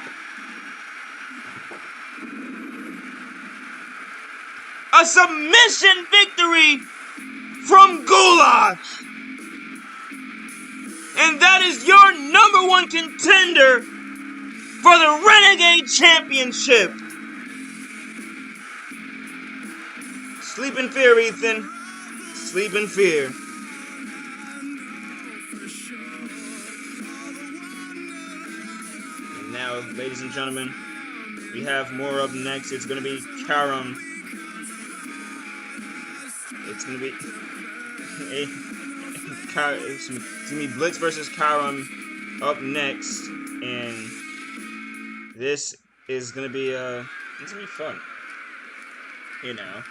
A submission victory from Goulash. And that is your #1 contender for the Renegade Championship. Sleep in fear, Ethan. Sleep in fear. And now, ladies and gentlemen, we have more up next. It's going to be Carom. It's going to be it's going to be BLITZ versus Carom up next, and this is going to be it's going to be fun. You know.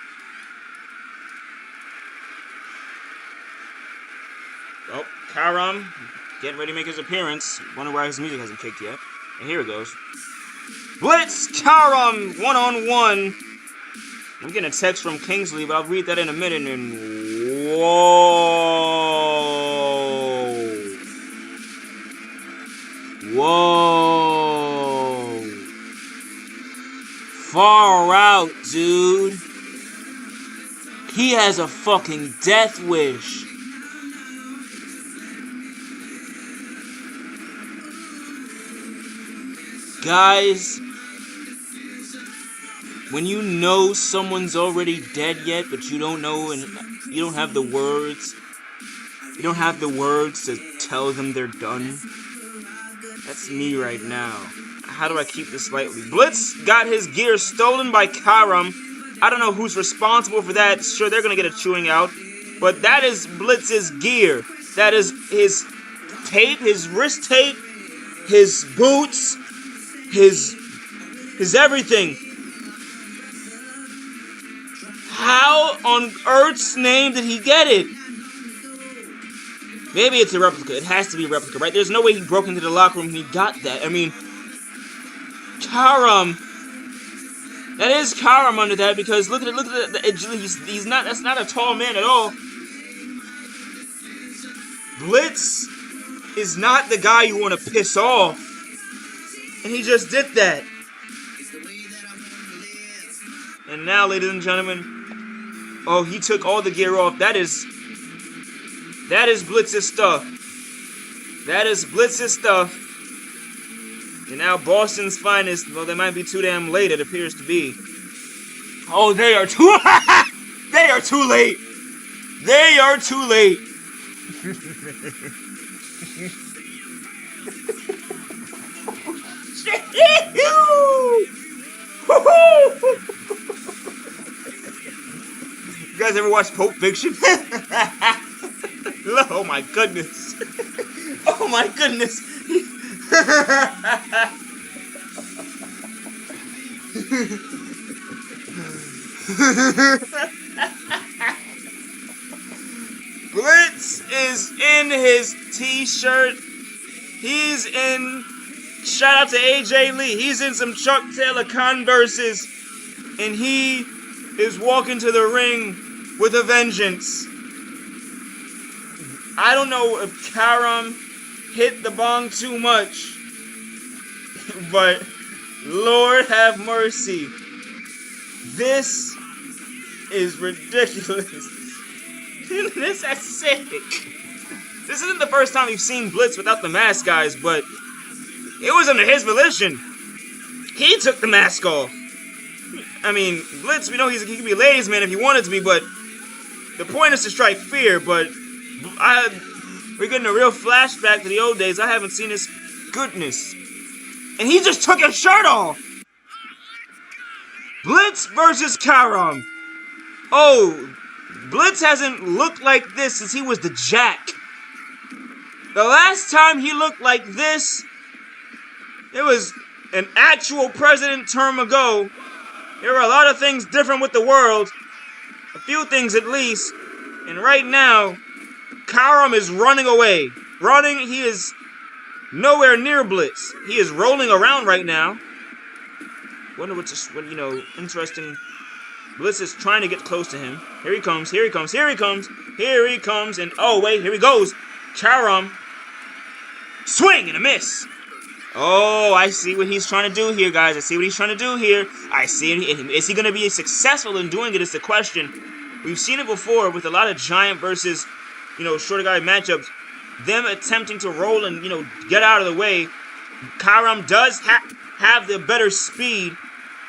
Oh, Carom getting ready to make his appearance. Wonder why his music hasn't kicked yet. And here it goes. BLITZ Carom 1-on-1. I'm getting a text from Kingsley, but I'll read that in a minute. And whoa, far out, dude. He has a fucking death wish. Guys, when you know someone's already dead yet, but you don't know and you don't have the words, to tell them they're done. That's me right now. How do I keep this lightly? BLITZ got his gear stolen by Carom. I don't know who's responsible for that. Sure, they're gonna get a chewing out, but that is BLITZ's gear. That is his tape, his wrist tape, his boots, his everything. How on earth's name did he get it? Maybe it's a replica. It has to be a replica, right? There's no way he broke into the locker room and he got that. I mean, Carom. That is Carom under that, because look at it. He's not. That's not a tall man at all. BLITZ is not the guy you want to piss off. And he just did that. And now, ladies and gentlemen, oh, he took all the gear off. That is BLITZ's stuff. That is BLITZ's stuff. And now Boston's finest, well, they might be too damn late, it appears to be. Oh, they are too. They are too late. They are too late. You guys ever watch Pulp Fiction? Oh my goodness. Oh my goodness. Blitz is in his t-shirt. He's in... Shout out to AJ Lee. He's in some Chuck Taylor Converses. And he is walking to the ring with a vengeance. I don't know if Carom hit the bong too much. But Lord have mercy. This is ridiculous. This is sick. This isn't the first time we've seen Blitz without the mask, guys, but it was under his volition. He took the mask off. I mean, Blitz, we know he can be a ladies' man if he wanted to be, but the point is to strike fear, but we're getting a real flashback to the old days. I haven't seen this goodness. And he just took his shirt off! Blitz versus Carom. Oh, Blitz hasn't looked like this since he was the Jack. The last time he looked like this, it was an actual president term ago. There were a lot of things different with the world. A few things at least. And right now, Carom is running away. He is nowhere near Blitz. He is rolling around right now. Wonder what's, interesting. Blitz is trying to get close to him. Here he comes, here he comes, here he comes, here he comes, and oh wait, here he goes. Carom. Swing and a miss. Oh, I see what he's trying to do here, guys. I see what he's trying to do here. I see it. Is he going to be successful in doing it is the question. We've seen it before with a lot of giant versus, shorter guy matchups. Them attempting to roll and, get out of the way. Carom does have the better speed.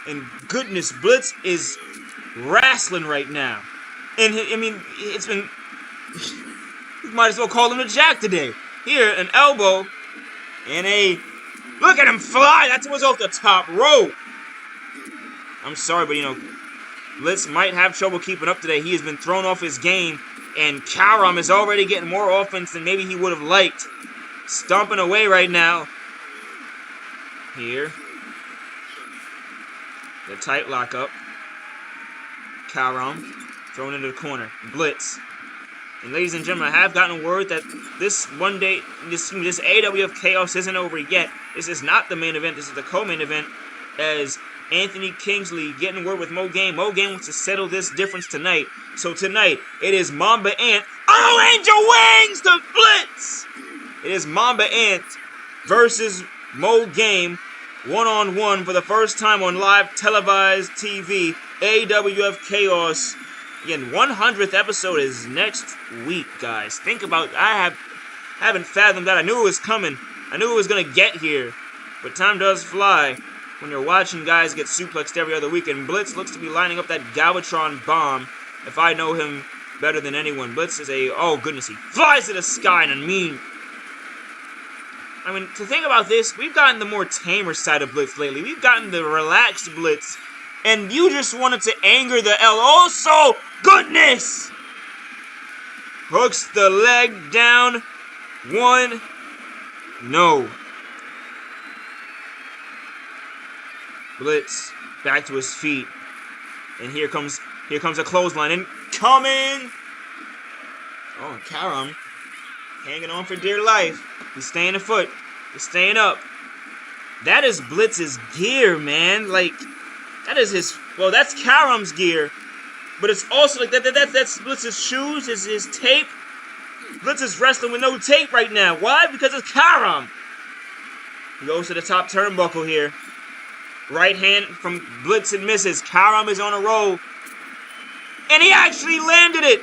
And goodness, Blitz is wrestling right now. And, it's been... You might as well call him the Jack today. Here, an elbow and a... Look at him fly! That was off the top rope. I'm sorry, but, Blitz might have trouble keeping up today. He has been thrown off his game. And Carom is already getting more offense than maybe he would have liked. Stomping away right now. Here. The tight lockup. Carom thrown into the corner. Blitz. And ladies and gentlemen, I have gotten word that this AWF Chaos isn't over yet. This is not the main event. This is the co-main event. As Anthony Kingsley getting word with Mo Game. Mo Game wants to settle this difference tonight. So tonight, it is Mamba Ant. Oh, Angel Wings to Blitz! It is Mamba Ant versus Mo Game. One-on-one for the first time on live televised TV. AWF Chaos. Again, 100th episode is next week, guys. Think about it. I haven't fathomed that. I knew it was coming. I knew it was going to get here. But time does fly when you're watching guys get suplexed every other week. And Blitz looks to be lining up that Galvatron bomb, if I know him better than anyone. Blitz is oh goodness, he flies to the sky and to think about this, we've gotten the more tamer side of Blitz lately. We've gotten the relaxed Blitz. And you just wanted to anger the L. Also, goodness! Hooks the leg down. One. No. Blitz back to his feet. And here comes a clothesline. Incoming! Oh, Carom hanging on for dear life. He's staying afoot. He's staying up. That is Blitz's gear, man. That is that's Carom's gear. But it's also that's Blitz's shoes, his tape. Blitz is wrestling with no tape right now. Why? Because it's Carom. He goes to the top turnbuckle here. Right hand from Blitz and misses. Carom is on a roll. And he actually landed it.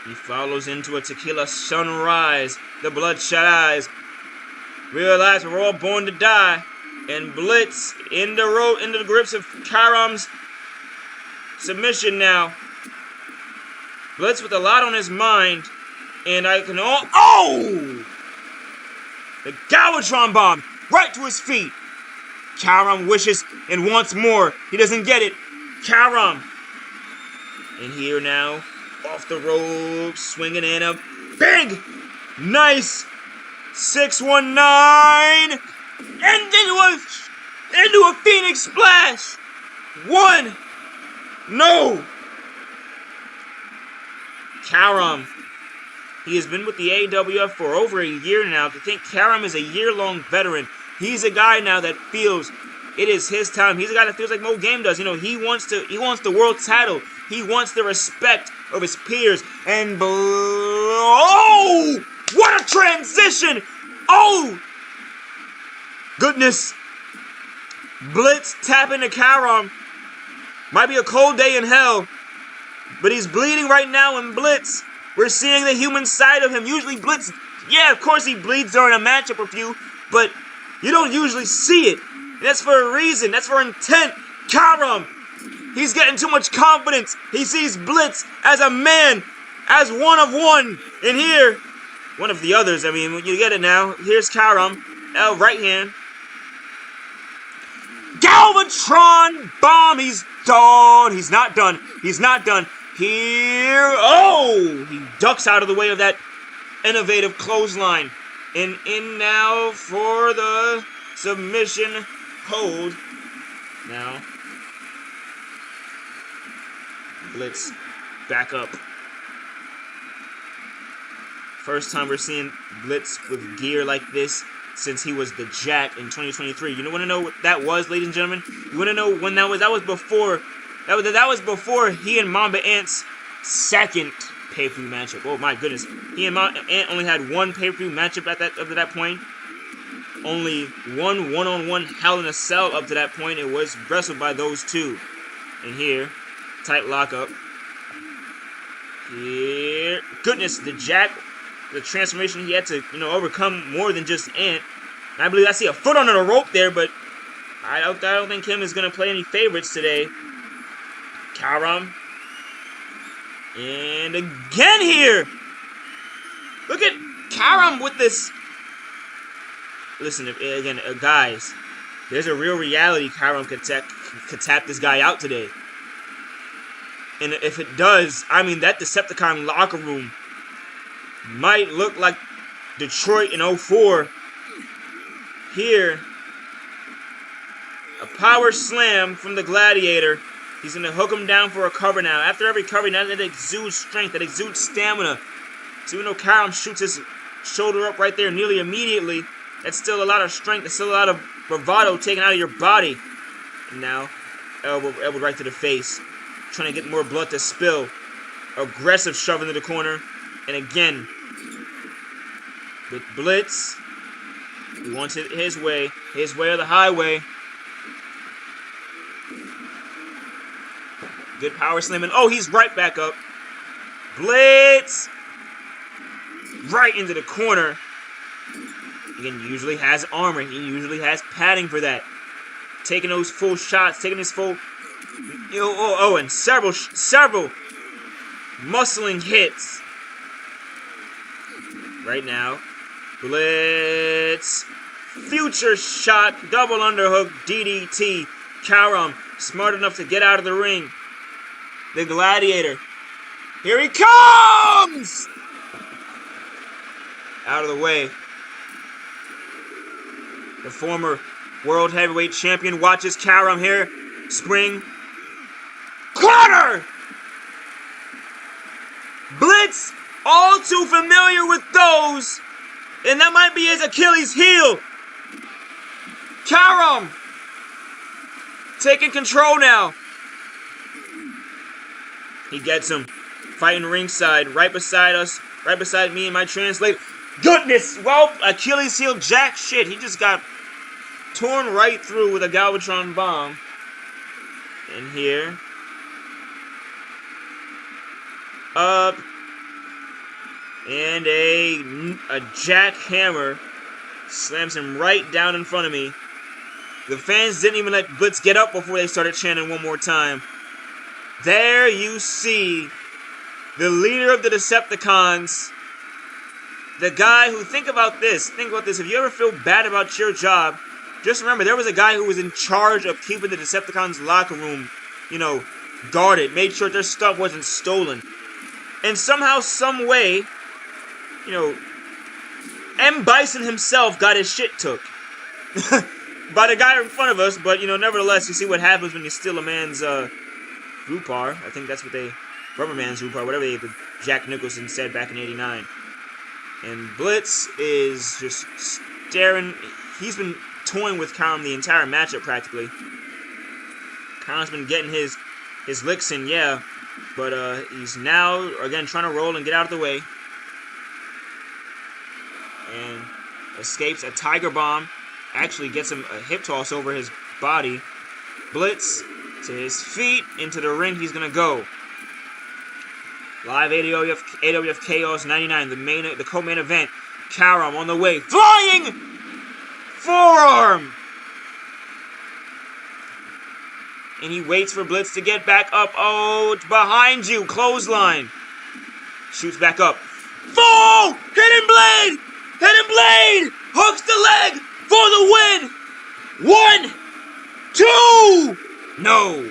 He follows into a tequila sunrise. The bloodshot eyes. Realize we're all born to die. And BLITZ in the grips of Carom's submission now. BLITZ with a lot on his mind. And I can oh! The Galvatron bomb right to his feet. Carom wishes and wants more. He doesn't get it. Carom. And here now, off the ropes, swinging in a big, nice 619. And into a Phoenix Splash. One. No. Carom. He has been with the AWF for over a year now. To think Carom is a year-long veteran. He's a guy now that feels it is his time. He's a guy that feels like Mo Game does. You know, he wants the world title. He wants the respect of his peers. And oh, what a transition! Oh, goodness. BLITZ tapping to Carom. Might be a cold day in hell, but he's bleeding right now in BLITZ. We're seeing the human side of him. Usually BLITZ, yeah, of course he bleeds during a matchup or few, but you don't usually see it. And that's for a reason. That's for intent. Carom, he's getting too much confidence. He sees BLITZ as a man, as one of one. And here, one of the others, I mean, you get it now. Here's Carom, right hand. Galvatron bomb. He's done. He's not done. He's not done. Here, oh! He ducks out of the way of that innovative clothesline. And in now for the submission hold. Now, BLITZ back up. First time we're seeing BLITZ with gear like this since he was the Jack in 2023. You want to know what that was, ladies and gentlemen? You want to know when that was? That was before. That was before he and Mamba Ant's second pay-per-view matchup. Oh my goodness. He and Mamba Ant only had one pay-per-view matchup up to that point. Only one-on-one Hell in a Cell up to that point. It was wrestled by those two. And here, tight lockup. Here. Goodness, the Jack, the transformation he had to, overcome more than just Ant. And I believe I see a foot under the rope there, but I don't think him is going to play any favorites today. Carom. And again here. Look at Carom with this. Listen, again, guys. There's a real reality Carom could tap this guy out today. And if it does, I mean, that Decepticon locker room might look like Detroit in 04. Here. A power slam from the Gladiator. He's going to hook him down for a cover now. After every cover, now that exudes strength, that exudes stamina. So even though Carom shoots his shoulder up right there nearly immediately, that's still a lot of strength. That's still a lot of bravado taken out of your body. And now, elbow right to the face. Trying to get more blood to spill. Aggressive shove into the corner. And again, with BLITZ, he wants it his way or the highway. Good power slam, and oh, he's right back up. BLITZ! Right into the corner. Again, usually has armor. He usually has padding for that. Taking those full shots, taking his full... and several muscling hits. Right now, BLITZ. Future shot, double underhook, DDT. Carom, smart enough to get out of the ring. The Gladiator. Here he comes! Out of the way. The former World Heavyweight Champion watches Carom here. Spring. Corner! BLITZ, all too familiar with those. And that might be his Achilles heel. Carom taking control now. He gets him. Fighting ringside, right beside us, right beside me and my translator. Goodness! Well, Achilles heel jack shit. He just got torn right through with a Galvatron bomb. And here. Up. And a jackhammer slams him right down in front of me. The fans didn't even let Blitz get up before they started chanting one more time. There you see the leader of the Decepticons. The guy who, think about this. If you ever feel bad about your job, just remember there was a guy who was in charge of keeping the Decepticons' locker room, guarded, made sure their stuff wasn't stolen. And somehow, some way, M. Bison himself got his shit took. By the guy in front of us, but, nevertheless, you see what happens when you steal a man's, Rupar. I think that's what Rubberman's Rupar, whatever Jack Nicholson said back in '89. And Blitz is just staring. He's been toying with Carom the entire matchup, practically. Carom's been getting his licks in, yeah. But, he's now, again, trying to roll and get out of the way. And escapes a Tiger Bomb. Actually gets him a hip toss over his body. Blitz to his feet, into the ring he's gonna go. Live AWF Chaos 99, the co-main event. Carom on the way, flying forearm, and he waits for Blitz to get back up. Oh, it's behind you, clothesline. Shoots back up. Fall! Hidden blade! Hidden blade! Hooks the leg for the win! 1, 2! No!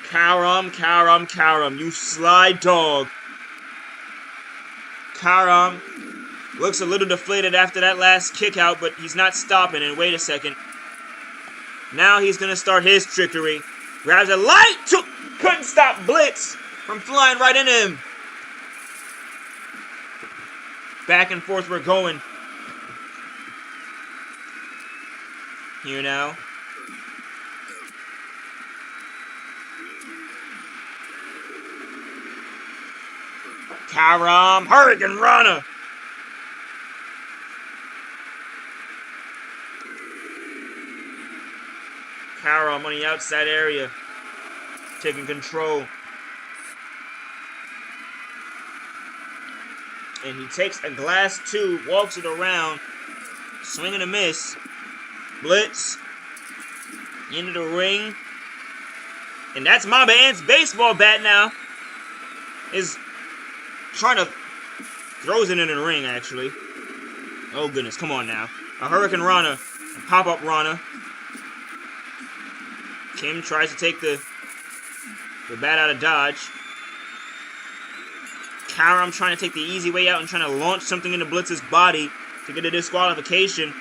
Carom, you sly dog. Carom looks a little deflated after that last kick out, but he's not stopping. And wait a second. Now he's going to start his trickery. Grabs a light! Couldn't stop Blitz from flying right into him. Back and forth we're going. Here now. Carom, Hurricane Rana. Carom on the outside area, taking control. And he takes a glass tube, walks it around, swing and a miss. Blitz into the ring. And that's Mamba Ant's baseball bat now. Is trying to throws it in the ring, actually. Oh goodness, come on now. A Hurricane Rana, a pop-up Rana. Kim tries to take the bat out of dodge. Carom trying to take the easy way out and trying to launch something into Blitz's body to get a disqualification.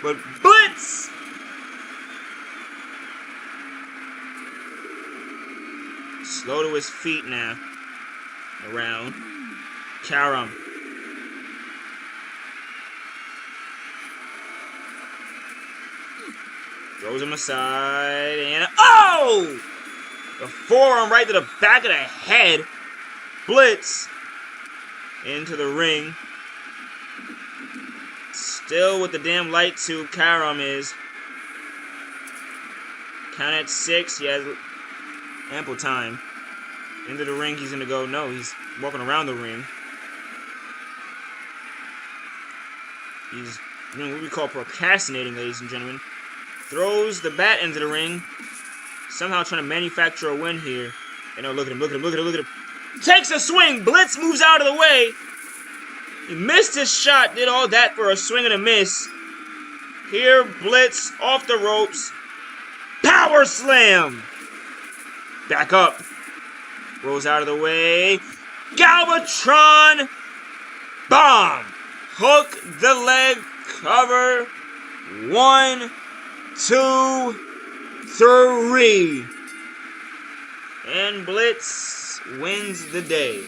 But Blitz! Slow to his feet now. Around. Carom. Throws him aside and oh! The forearm right to the back of the head. Blitz into the ring. Still with the damn light tube, Carom is. Count at 6. He has ample time. Into the ring, he's gonna go. No, he's walking around the ring. He's doing what we call procrastinating, ladies and gentlemen. Throws the bat into the ring. Somehow trying to manufacture a win here. And oh, look at him, look at him, look at him, look at him. Takes a swing. Blitz moves out of the way. He missed his shot. Did all that for a swing and a miss. Here, Blitz off the ropes. Power slam. Back up. Rolls out of the way. Galvatron bomb. Hook the leg. Cover. 1, 2, 3. And Blitz wins the day.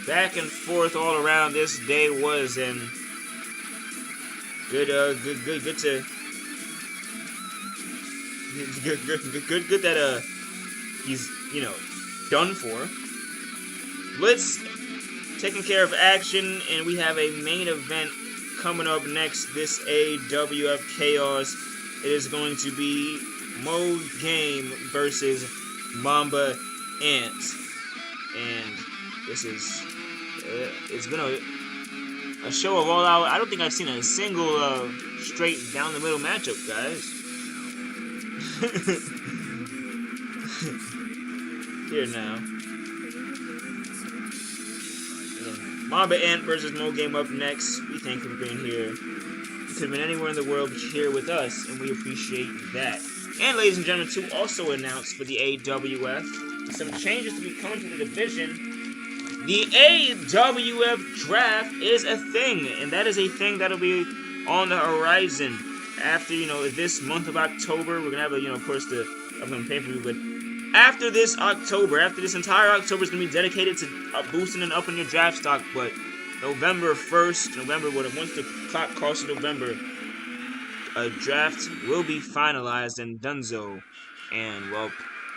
Back and forth all around this day was, and good that he's done for. Blitz taking care of action, and we have a main event coming up next. This AWF Chaos. It is going to be Mode Game versus Mamba Ant, and this is it's a show of all out. I don't think I've seen a single straight down the middle matchup, guys. Here now. Mamba Ant versus Mo Game up next. We thank you for being here. You could have been anywhere in the world but here with us, and we appreciate that. And ladies and gentlemen, too, also announced for the AWF some changes to be coming to the division. The AWF draft is a thing, and that is a thing that'll be on the horizon after, this month of October. We're gonna have of course, the upcoming pay-per-view, but after this entire October is gonna be dedicated to boosting and upping your draft stock. But November 1st, once the clock crosses November, a draft will be finalized and donezo, and well,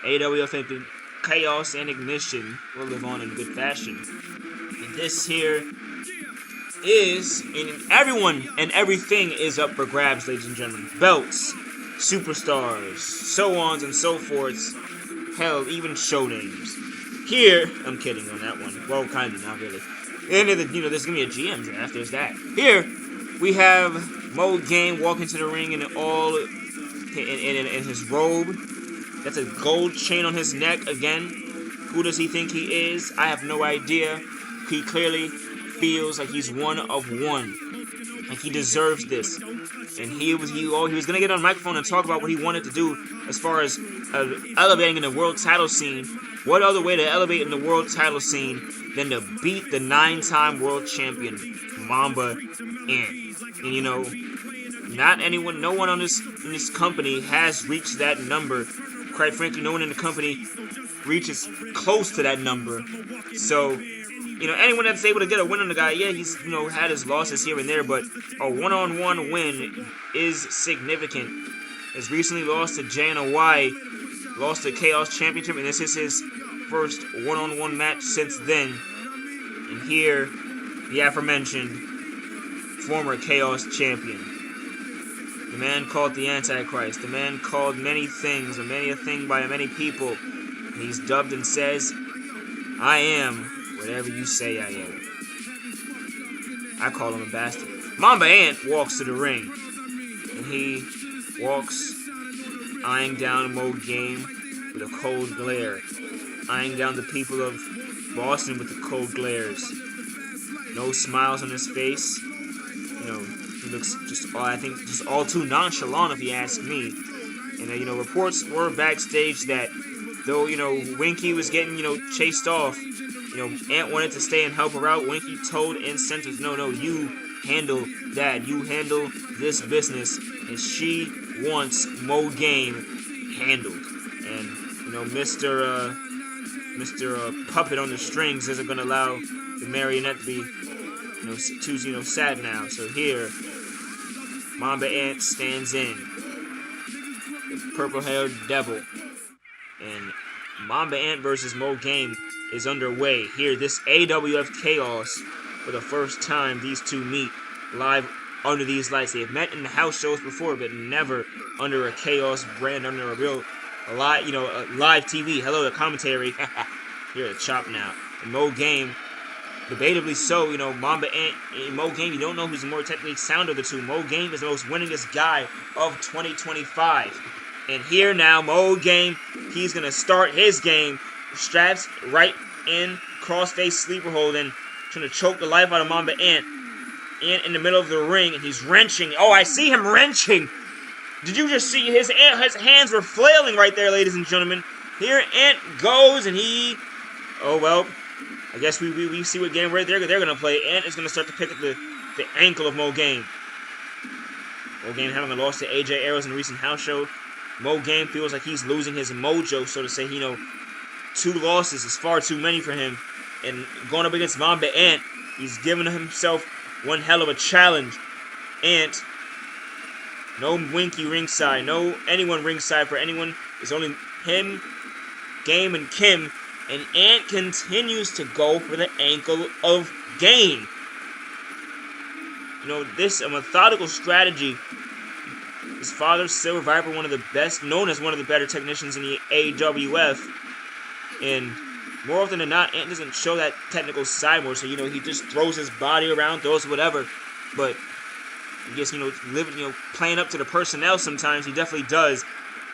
AWF and Chaos and Ignition will live on in good fashion. And this here is, and everyone and everything is up for grabs, ladies and gentlemen. Belts, superstars, so on and so forth. Hell, even show names. Here, I'm kidding on that one. Well, kind of, not really. And there's gonna be a GM draft. There's that. Here, we have Mo Game walking to the ring in his robe. That's a gold chain on his neck again. Who does he think he is? I have no idea. He clearly feels like he's one of one. Like he deserves this. And he was gonna get on the microphone and talk about what he wanted to do as far as elevating in the world title scene. What other way to elevate in the world title scene than to beat the 9-time world champion Mamba Ant? And no one in this company has reached that number. Quite frankly, no one in the company reaches close to that number. So, anyone that's able to get a win on the guy, yeah, he's, had his losses here and there, but a one-on-one win is significant. Has recently lost to JNY, lost the Chaos Championship, and this is his first one-on-one match since then. And here, the aforementioned former Chaos Champion. The man called the Antichrist. The man called many things, and many a thing by many people. And he's dubbed and says, I am whatever you say I am. I call him a bastard. Mamba Ant walks to the ring. And he walks eyeing down Mo Game with a cold glare. Eyeing down the people of Boston with the cold glares. No smiles on his face. He looks just all too nonchalant, if you ask me. And reports were backstage that though Winky was getting chased off, Ant wanted to stay and help her out. Winky told Incentives, no, you handle that. You handle this business, and she wants Mo Game handled. And Mr. Puppet on the strings isn't gonna allow the marionette to be too sad now. So here, Mamba Ant stands in, the purple-haired devil, and Mamba Ant versus Mo Game is underway. Here, this AWF Chaos, for the first time, these two meet live under these lights. They have met in the house shows before, but never under a Chaos brand, under a real live TV. Hello, the commentary. Here, the chop now. And Mo Game, debatably so, Mamba Ant and Mo Game, you don't know who's the more technically sound of the two. Mo Game is the most winningest guy of 2025. And here now, Mo Game, he's going to start his game. Straps right in, crossface sleeper hold, and trying to choke the life out of Mamba Ant. Ant in the middle of the ring, and he's wrenching. Oh, I see him wrenching. Did you just see his hands were flailing right there, ladies and gentlemen? Here Ant goes, and he... Oh, well... I guess we see what game right there they're going to play. Ant is going to start to pick up the ankle of Mo Game. Mo Game having a loss to AJ Aeros in a recent house show. Mo Game feels like he's losing his mojo, so to say. 2 losses is far too many for him. And going up against Mamba Ant, he's giving himself one hell of a challenge. Ant, no Winky ringside, no anyone ringside for anyone. It's only him, Game, and Kim. And Ant continues to go for the ankle of Game. This a methodical strategy. His father, Silver Viper, known as one of the better technicians in the AWF. And more often than not, Ant doesn't show that technical side more. So, you know, he just throws his body around, throws whatever. But I guess, you know, playing up to the personnel sometimes, he definitely does.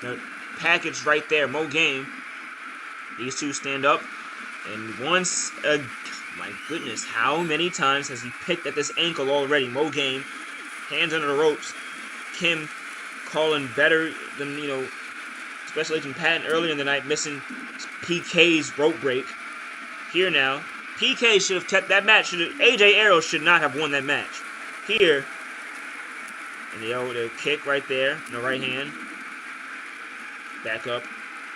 The package right there, Mo Game. These two stand up. And once, my goodness, how many times has he picked at this ankle already? Mo Game, hands under the ropes. Kim calling better than, you know, Special Agent Patton earlier in the night, missing PK's rope break. Here now, PK should have kept that match. AJ Aeros should not have won that match. Here, and the kick right there, in the right hand. Back up.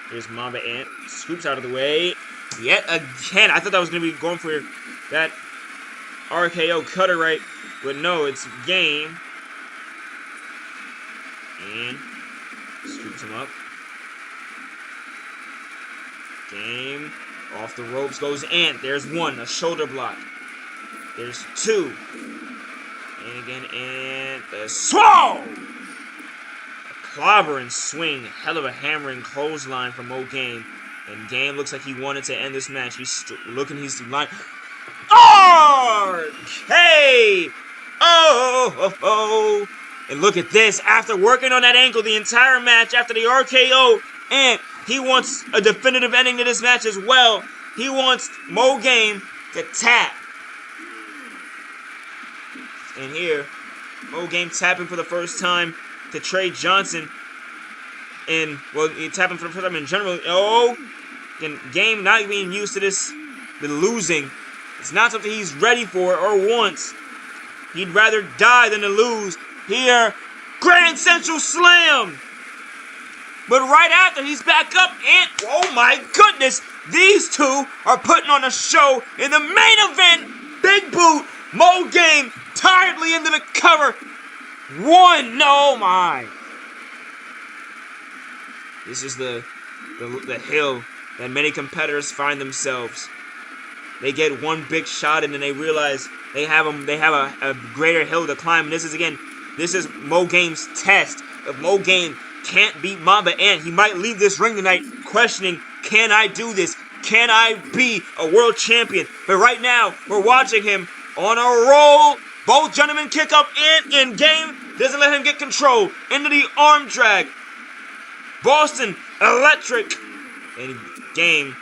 Here's Mamba Ant. Scoops out of the way. Yet again, I thought that was going to be going for that RKO cutter right, but no, it's Game. And scoops him up. Game. Off the ropes goes Ant. There's one, a shoulder block. There's two. And again, Ant. The swole! A clobbering swing. Hell of a hammering clothesline from Mo Game. And Game looks like he wanted to end this match. He's he's line. RK! Oh! And look at this. After working on that ankle the entire match, after the RKO, and he wants a definitive ending to this match as well. He wants Mo Game to tap. And here, Mo Game tapping for the first time to Trey Johnson. And, well, he's tapping for the first time in general. Oh! And Game not being used to this, the losing. It's not something he's ready for or wants. He'd rather die than to lose. Here, Grand Central Slam! But right after, he's back up, and oh my goodness, these two are putting on a show in the main event. Big boot, Mo Game, tiredly into the cover. One, no my. This is the hill that many competitors find themselves. They get one big shot and then they realize they have a greater hill to climb. And this is Mo Game's test. If Mo Game can't beat Mamba Ant, he might leave this ring tonight questioning, can I do this? Can I be a world champion? But right now, we're watching him on a roll. Both gentlemen kick up Ant, and Game doesn't let him get control. Into the arm drag. Boston Electric. And Game,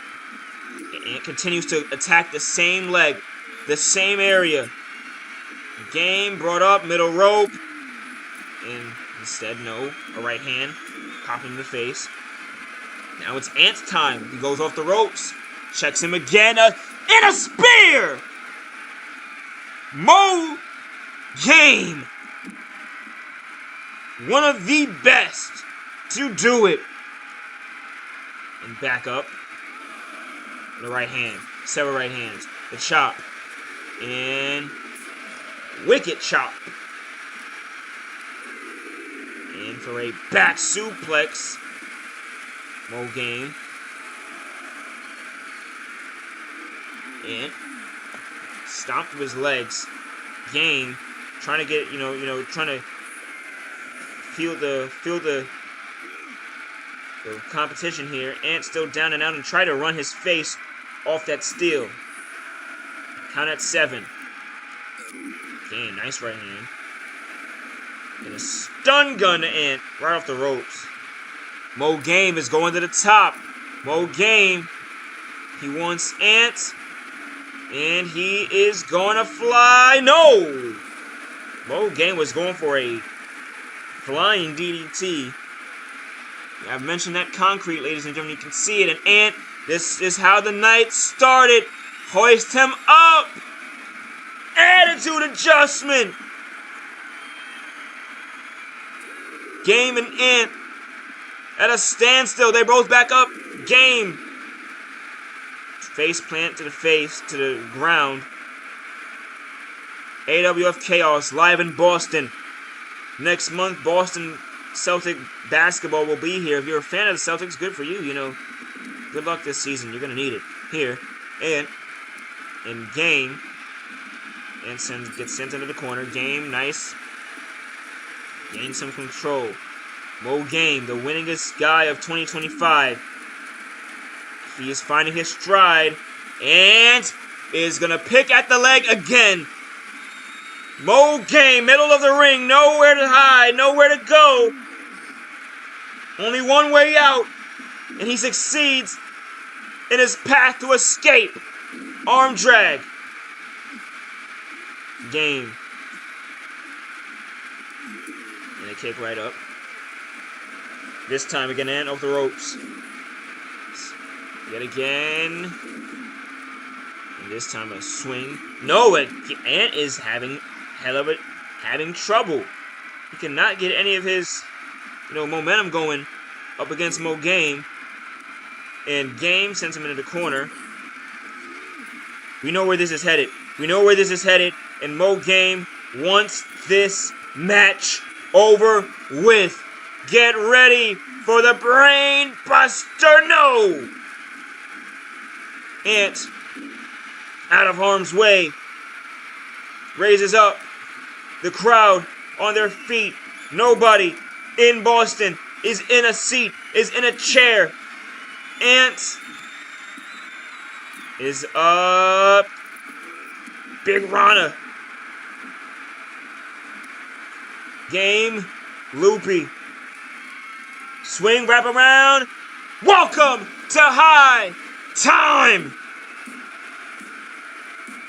Ant continues to attack the same leg, the same area. Game brought up, middle rope. And instead, no, a right hand, popping in the face. Now it's Ant's time. He goes off the ropes, checks him again, and a spear! Mo Game, one of the best to do it. And back up, the right hand, several right hands, the chop, and wicked chop. In for a back suplex. Mo Game. And stomped with his legs. Game trying to get, trying to feel the competition here. Ant still down and out and try to run his face off that steel. Count at 7. Game, nice right hand. And a stun gun to Ant right off the ropes. Mo Game is going to the top. Mo Game, he wants Ant. And he is going to fly. No! Mo Game was going for a flying DDT. I've mentioned that concrete, ladies and gentlemen. You can see it. And Ant, this is how the night started. Hoist him up. Attitude adjustment. Game and Ant at a standstill. They both back up. Game. Face plant to the face, to the ground. AWF Chaos live in Boston. Next month, Boston Celtic basketball will be here. If you're a fan of the Celtics, good for you. Good luck this season. You're going to need it. Here. And Game. And gets sent into the corner. Game, nice. Gain some control. Mo Game, the winningest guy of 2025. He is finding his stride and is gonna pick at the leg again. Mo Game, middle of the ring, nowhere to hide, nowhere to go. Only one way out, and he succeeds in his path to escape. Arm drag. Game. And a kick right up. This time again, Ant off the ropes. Yet again. And this time a swing. No, Ant is having trouble. He cannot get any of his, momentum going up against Mo Game. And Game sends him into the corner. We know where this is headed. And Mo Game wants this match over with. Get ready for the Brain Buster. No! Ant, out of harm's way, raises up. The crowd on their feet. Nobody in Boston is in a seat, is in a chair. Ant is up. Big Rana. Game. Loopy. Swing, wrap around. Welcome to High Time.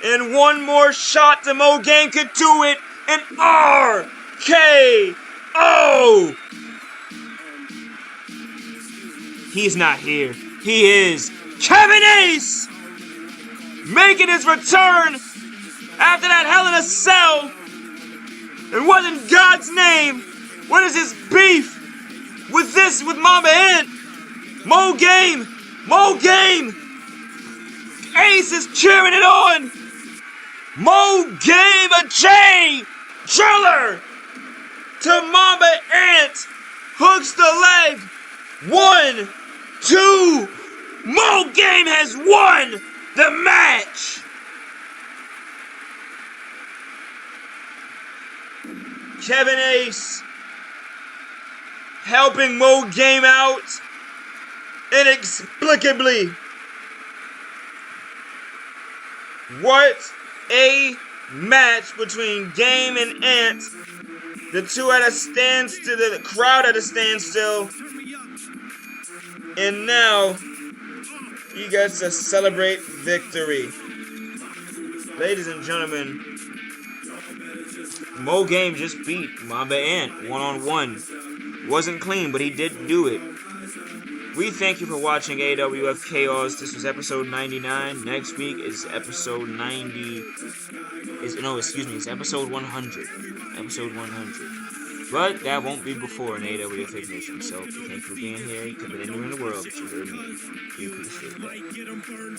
And one more shot to Mo Game could do it. An RKO. He's not here. He is Kevin Ace making his return after that Hell in a Cell. And what in God's name? What is his beef with Mama Ant? Mo Game. Ace is cheering it on. Mo Game, a J driller to Mama Ant. Hooks the leg. 1, 2. Mo Game has won the match. Kevin Ace helping Mo Game out inexplicably. What a match between Game and Ant. The two at a standstill, the crowd at a standstill. And now he gets to celebrate victory. Ladies and gentlemen, Mo Game just beat Mamba Ant one-on-one. Wasn't clean, but he did do it. We thank you for watching AWF Chaos. This was episode 99. Next week is episode 90. It's episode 100. Episode 100. But that won't be before an AWF Ignition. So thank you for being here. You could have been anywhere in the world, but you heard me. You appreciate that.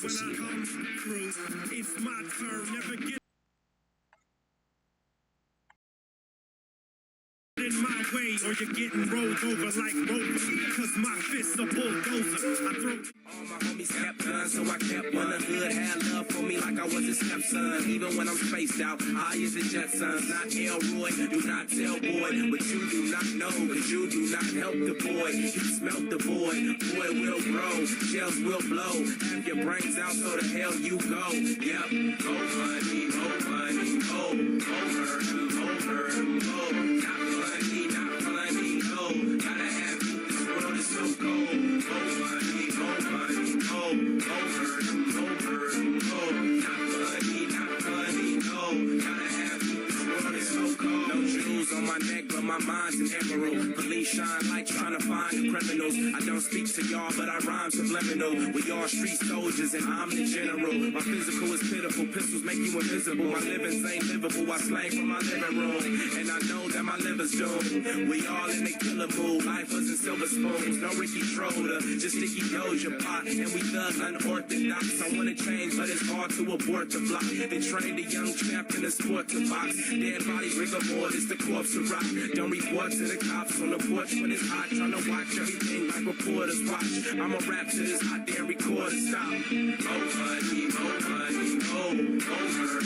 We'll see you. In my way, or you're getting rolled over like Rover, cause my fists are bulldozer. I throw all my homies kept done, so I kept one. The hood had love for me like I was his stepson. Even when I'm spaced out, I is the Jetsons, not Elroy. Do not tell boy, but you do not know, cause you do not help the boy. You smelt the boy will grow, shells will blow. Have your brains out, so the hell you go. Yep, go money, go money, go over, go. On my neck, but my mind's an emerald. Police shine like trying to find the criminals. I don't speak to y'all, but I rhyme subliminal. We all street soldiers, and I'm the general. My physical is pitiful. Pistols make you invisible. My livings ain't livable. I slang from my living room, and I know that my liver's doomed. We all in the killer mood. Life wasn't silver spoons. No Ricky Schroeder, just Sticky Doja Pot. And we thugs unorthodox. I wanna change, but it's hard to abort the block. They trained a young champ in the sport to box. Dead bodies rigor mortis, the corpse of rock. Don't report to the cops on the porch when it's hot. Trying to watch everything like reporters watch. I'ma rap to this hot damn recorder stop. Oh money, oh money, oh over,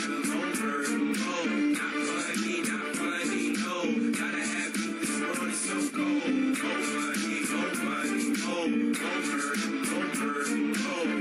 oh. Not funny, oh. Gotta have you, this world is so cold. Oh money, oh over, oh.